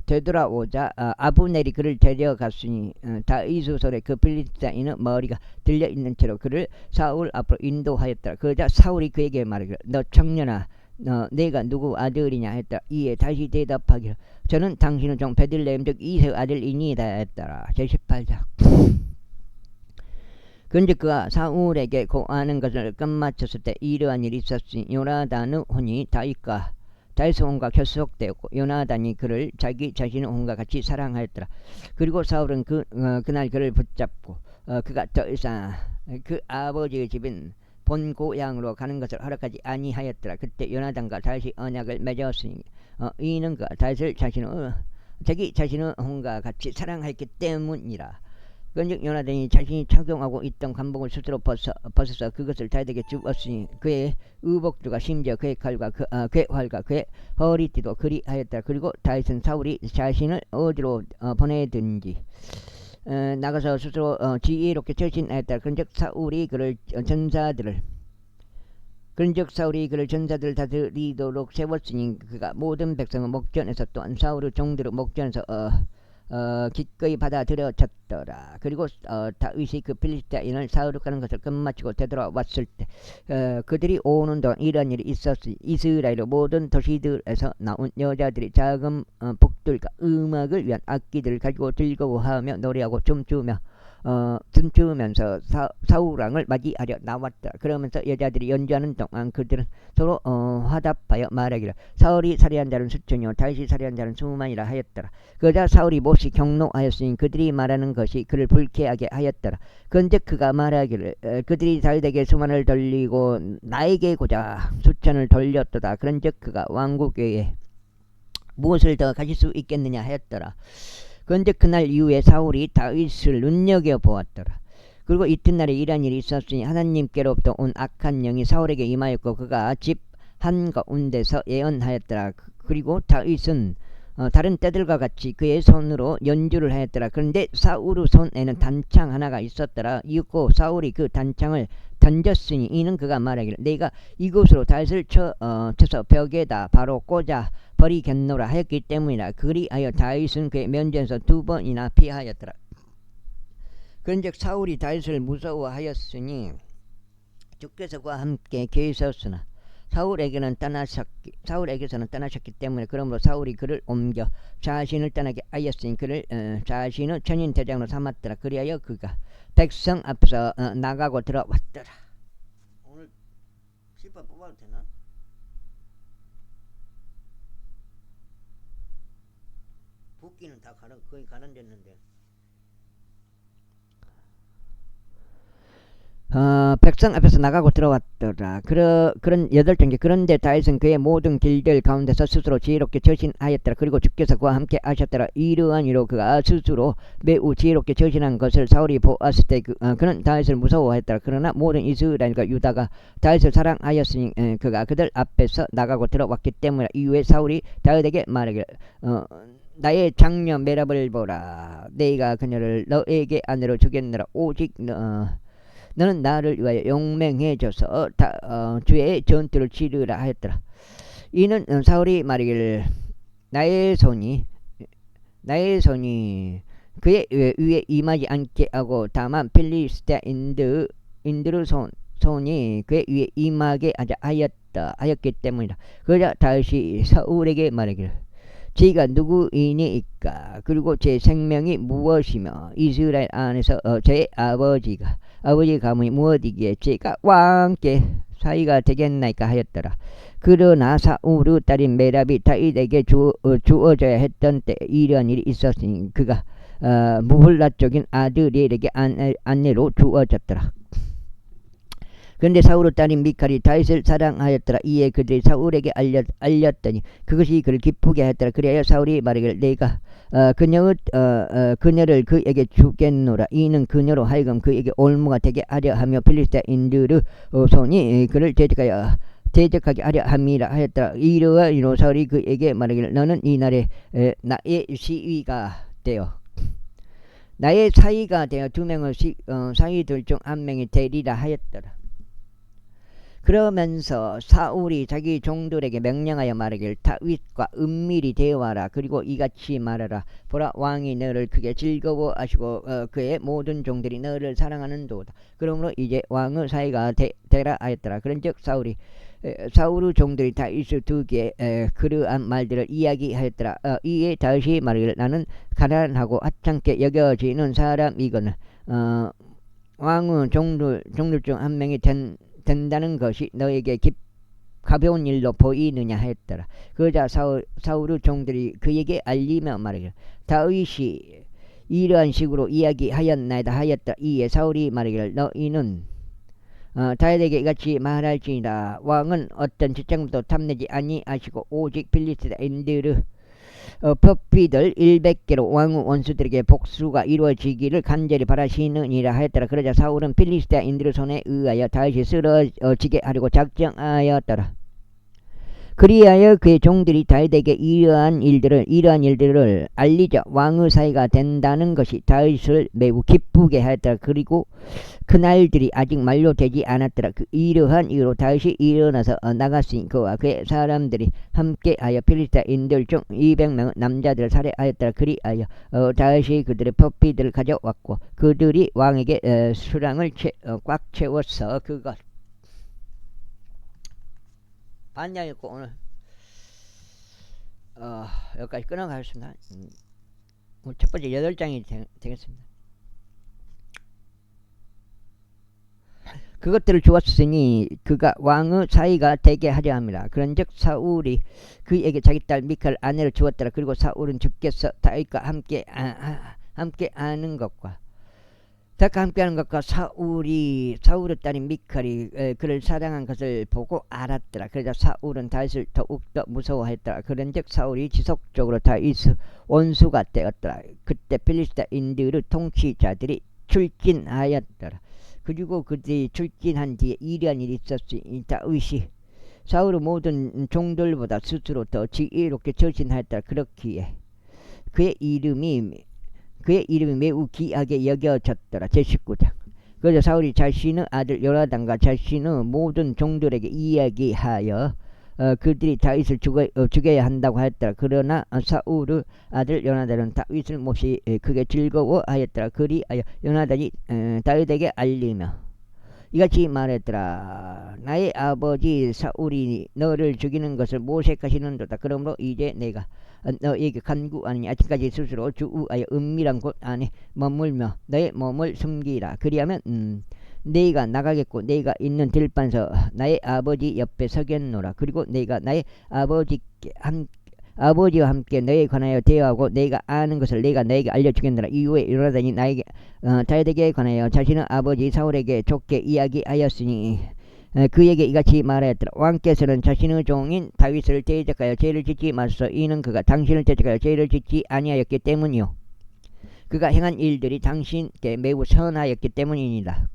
되돌아오자 아브넬이 그를 데려갔으니 다윗의 손에 그 필리스타인의 머리가 들려있는 채로 그를 사울 앞으로 인도하였더라. 그러자 사울이 그에게 말하기를 너 청년아 내가 누구 아들이냐 했다. 이에 다시 대답하기를 저는 당신의 종 베들레헴 즉 이새의 아들이니이다 했더라. 제18장. 그런즉 그가 사울에게 고하는 것을 끝마쳤을 때 이러한 일이 있었으니 요나단의 혼이 다윗의 혼과 결속되었고 요나단이 그를 자기 자신의 혼과 같이 사랑하였더라. 그리고 사울은 그날 그를 붙잡고 그가 더 이상 그 아버지의 집인 본 고향으로 가는 것을 허락하지 아니하였더라. 그때 요나단과 다윗이 언약을 맺었으니 이는 그가 다윗을 자기 자신의 혼과 같이 사랑하였기 때문이라. 그런즉 요나단이 자신이 착용하고 있던 관복을 스스로 벗어서 그것을 다윗에게 주었으니 그의 의복들과 심지어 그의 칼과 그의 활과 그의 허리띠도 그리하였다. 그리고 다윗은 사울이 자신을 어디로 보내든지 나가서 스스로 지혜롭게 처신하였다. 그런즉 사울이 그를 전사들을 다스리도록 세웠으니 그가 모든 백성의 목전에서 또한 사울의 종들의 목전에서 기꺼이 받아들여졌더라. 그리고 다윗이 그 필리스타인을 사륙하는 것을 끝마치고 되돌아왔을 때 그들이 오는 동안 이런 일이 있었으니 이스라엘의 모든 도시들에서 나온 여자들이 작은 북들과 음악을 위한 악기들을 가지고 즐거워하며 노래하고 춤추면서 사울왕을 맞이하려 나왔다. 그러면서 여자들이 연주하는 동안 그들은 서로 화답하여 말하기를 사울이 살해한 자는 수천이요 다윗이 살해한 자는 수만이라 하였더라. 그러자 사울이 몹시 경노하였으니 그들이 말하는 것이 그를 불쾌하게 하였더라. 그런즉 그가 말하기를 그들이 다윗에게 수만을 돌리고 나에게 고작 수천을 돌렸도다. 그런즉 그가 왕국 외에 무엇을 더 가질 수 있겠느냐 하였더라. 그런데 그날 이후에 사울이 다윗을 눈여겨보았더라. 그리고 이튿날에 이런 일이 있었으니 하나님께로부터 온 악한 영이 사울에게 임하였고 그가 집 한가운데서 예언하였더라. 그리고 다윗은 다른 때들과 같이 그의 손으로 연주를 하였더라. 그런데 사울의 손에는 단창 하나가 있었더라. 이윽고 사울이 그 단창을 던졌으니 이는 그가 말하기를 내가 이곳으로 다윗을 쳐서 벽에다 바로 꽂아 버리겠노라 하였기 때문이라. 그리하여 다윗은 그의 면전에서 2번이나 피하였더라. 그런즉 사울이 다윗을 무서워하였으니 주께서 그와 함께 계셨으나 사울에게서는 떠나셨기 때문에 그러므로 사울이 그를 옮겨 자신을 떠나게 하였으니 그를 자신의 전인 대장으로 삼았더라. 그리하여 그가 백성 앞에서 나가고 들어왔더라. 오늘 실밥 뽑아도 되나? 붓기는 다 거의 가난됐는데. 백성 앞에서 나가고 들어왔더라. 그런 8단계. 그런데 다윗은 그의 모든 길들 가운데서 스스로 지혜롭게 처신하였더라. 그리고 주께서 그와 함께 하셨더라. 이러한 이로 그가 스스로 매우 지혜롭게 처신한 것을 사울이 보았을 때 그는 다윗을 무서워했더라. 그러나 모든 이스라엘과 유다가 다윗을 사랑하였으니 그가 그들 앞에서 나가고 들어왔기 때문에 이후에 사울이 다윗에게 말하기를 나의 장녀 메랍을 보라. 내가 그녀를 너에게 아내로 주겠노라. 오직 너는 나를 위하여 용맹해져서 주의 전투를 치르라 하였더라. 이는 사울이 말하기를 나의 손이 그의 위에 임하지 않게 하고 다만 필리스테인들의 손이 그의 위에 임하게 하였기 때문이다. 그러자 다윗이 사울에게 말하기를 제가 누구이니까 그리고 제 생명이 무엇이며 이스라엘 안에서 제 아버지 가문이 무엇이기에 제가 왕께 사위가 되겠나이까 하였더라. 그러나 사울의 딸인 메랍이 다윗에게 주어져야 했던 때 이러한 일이 있었으니 그가 무훌라 쪽인 아드리엘에게 아내로 주어졌더라. 그런데 사울의 딸인 미칼이 다윗을 사랑하였더라. 이에 그들이 사울에게 알렸더니 그것이 그를 기쁘게 하였더라. 그래야 사울이 말하기를 내가 그녀를 그에게 주겠노라. 이는 그녀로 하여금 그에게 올무가 되게 하려 하며 필리스타인들의 손이 그를 대적하게 하려 함이라 하였더라. 이러한 사울이 그에게 말하기를 너는 이날에 나의 시위가 되어 나의 사위가 되어 2명의 사위들 중 1명이 되리라 하였더라. 그러면서 사울이 자기 종들에게 명령하여 말하길 다윗과 은밀히 대화하라. 그리고 이같이 말하라. 보라, 왕이 너를 크게 즐거워하시고 그의 모든 종들이 너를 사랑하는도다. 그러므로 이제 왕의 사위가 되라 하였더라. 그런즉 사울의 종들이 다윗의 두기에 그러한 말들을 이야기하였더라. 이에 다윗이 말하기를 나는 가난하고 하찮게 여겨지는 사람이거늘 왕의 종들 중 1명이 된다는 것이 너에게 가벼운 일로 보이느냐 하였더라. 그러자 사울의 종들이 그에게 알리며 말하기를 다윗이 이러한 식으로 이야기하였나이다 하였더라. 이에 사울이 말하기를 너희는 다윗에게 이같이 말할지니라. 왕은 어떤 직장도 탐내지 아니하시고 오직 필리스타인들의 법비들 100개로 왕의 원수들에게 복수가 이루어지기를 간절히 바라시느니라 하였더라. 그러자 사울은 필리스타인들의 손에 의하여 다윗이 쓰러지게 하려고 작정하였더라. 그리하여 그의 종들이 다윗에게 이러한 일들을 알리자 왕의 사위가 된다는 것이 다윗을 매우 기쁘게 하였더라. 그리고 그날들이 아직 만료되지 않았더라. 이러한 이유로 다윗이 일어나서 나갔으니 그와 그의 사람들이 함께하여 필리스타인들 중 200명의 남자들을 살해하였더라. 그리하여 다윗이 그들의 법비들을 가져왔고 그들이 왕에게 수량을 꽉 채웠어. 그것 반장이었고 오늘 여기까지 끊어가겠습니다. 첫 번째 8장이 되겠습니다. 그것들을 주었으니 그가 왕의 사위가 되게 하려 함이라. 그런즉 사울이 그에게 자기 딸 미칼 아내를 주었더라. 그리고 사울은 주께서 다윗과 함께하는 것과 사울의 딸인 미칼이 그를 사랑한 것을 보고 알았더라. 그러자 사울은 다윗을 더욱더 무서워했더라. 그런즉 사울이 지속적으로 다윗의 원수가 되었더라. 그때 필리스타인들의 통치자들이 출진하였더라. 그리고 그들이 출진한 뒤에 이러한 일이 있었으니 다윗이 사울의 모든 종들보다 스스로 더 지혜롭게 처신하였더라. 그렇기에 그의 이름이 매우 귀하게 여겨졌더라. 제19장. 그래서 사울이 자신의 아들 요나단과 자신의 모든 종들에게 이야기하여 그들이 다윗을 죽여야 한다고 하였더라. 그러나 사울의 아들 요나단은 다윗을 몹시 크게 즐거워하였더라. 그리하여 요나단이 다윗에게 알리며 이같이 말했더라. 나의 아버지 사울이 너를 죽이는 것을 모색하시는도다. 그러므로 이제 내가 너에게 간구하니 아직까지 스스로 주우하여 은밀한 곳 안에 머물며 너의 몸을 숨기라. 그리하면 네가 나가겠고 네가 있는 들판서 나의 아버지 옆에 서겠노라. 그리고 네가 나의 아버지와 함께 너에 관하여 대화하고 네가 아는 것을 내가 너에게 알려주겠노라. 이후에 요나단이 나에게 다윗에게 관하여 자신의 아버지 사울에게 좋게 이야기하였으니 그에게 이같이 말하였더라. 왕께서는 자신의 종인 다윗을 대적하여 죄를 짓지 마소서. 이는 그가 당신을 대적하여 죄를 짓지 아니하였기 때문이요 그가 행한 일들이 당신께 매우 선하였기 때문이니라.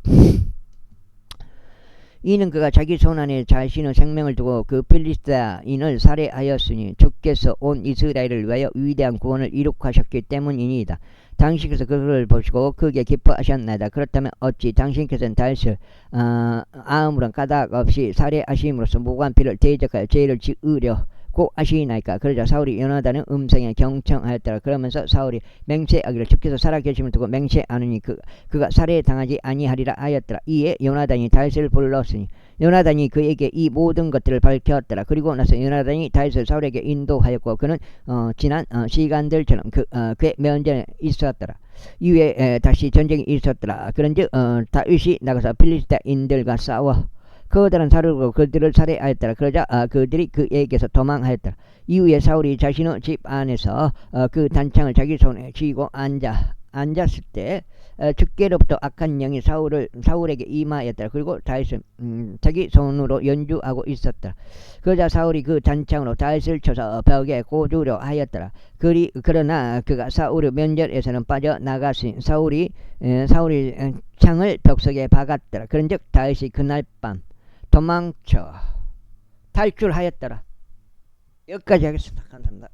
이는 그가 자기 손안에 자신의 생명을 두고 그 필리스타인을 살해하였으니 주께서 온 이스라엘을 위하여 위대한 구원을 이룩하셨기 때문이니이다. 당신께서 그를 보시고 크게 기뻐하셨나이다. 그렇다면 어찌 당신께서는 다윗을 아무런 까닭 없이 살해하심으로써 무고한 피를 대적하여 죄를 지으려고 하시나이까. 그러자 사울이 요나단의 음성에 경청하였더라. 그러면서 사울이 맹세하기를 주께서 살아계심을 두고 맹세하느니 그가 살해당하지 아니하리라 하였더라. 이에 요나단이 다윗을 불렀으니 요나단이 그에게 이 모든 것들을 밝혔더라. 그리고 나서 요나단이 다윗을 사울에게 인도하였고 그는 지난 시간들처럼 그의 면전에 있었더라. 이후에 다시 전쟁이 있었더라. 그런즉 다윗이 나가서 필리스타인들과 싸워 그들은 사르고 그들을 살해하였더라. 그러자 그들이 그에게서 도망하였더라. 이후에 사울이 자신의 집 안에서 그 단창을 자기 손에 쥐고 앉았을 때 주께로부터 악한 영이 사울에게 임하였더라. 그리고 다윗은 자기 손으로 연주하고 있었더라. 그러자 사울이 그 단창으로 다윗을 쳐서 벽에 꽂으려 하였더라. 그러나 그가 사울의 면전에서는 빠져나갔으니 사울이 창을 벽 속에 박았더라. 그런즉 다윗이 그날 밤 도망쳐 탈출하였더라. 여기까지 하겠습니다. 감사합니다.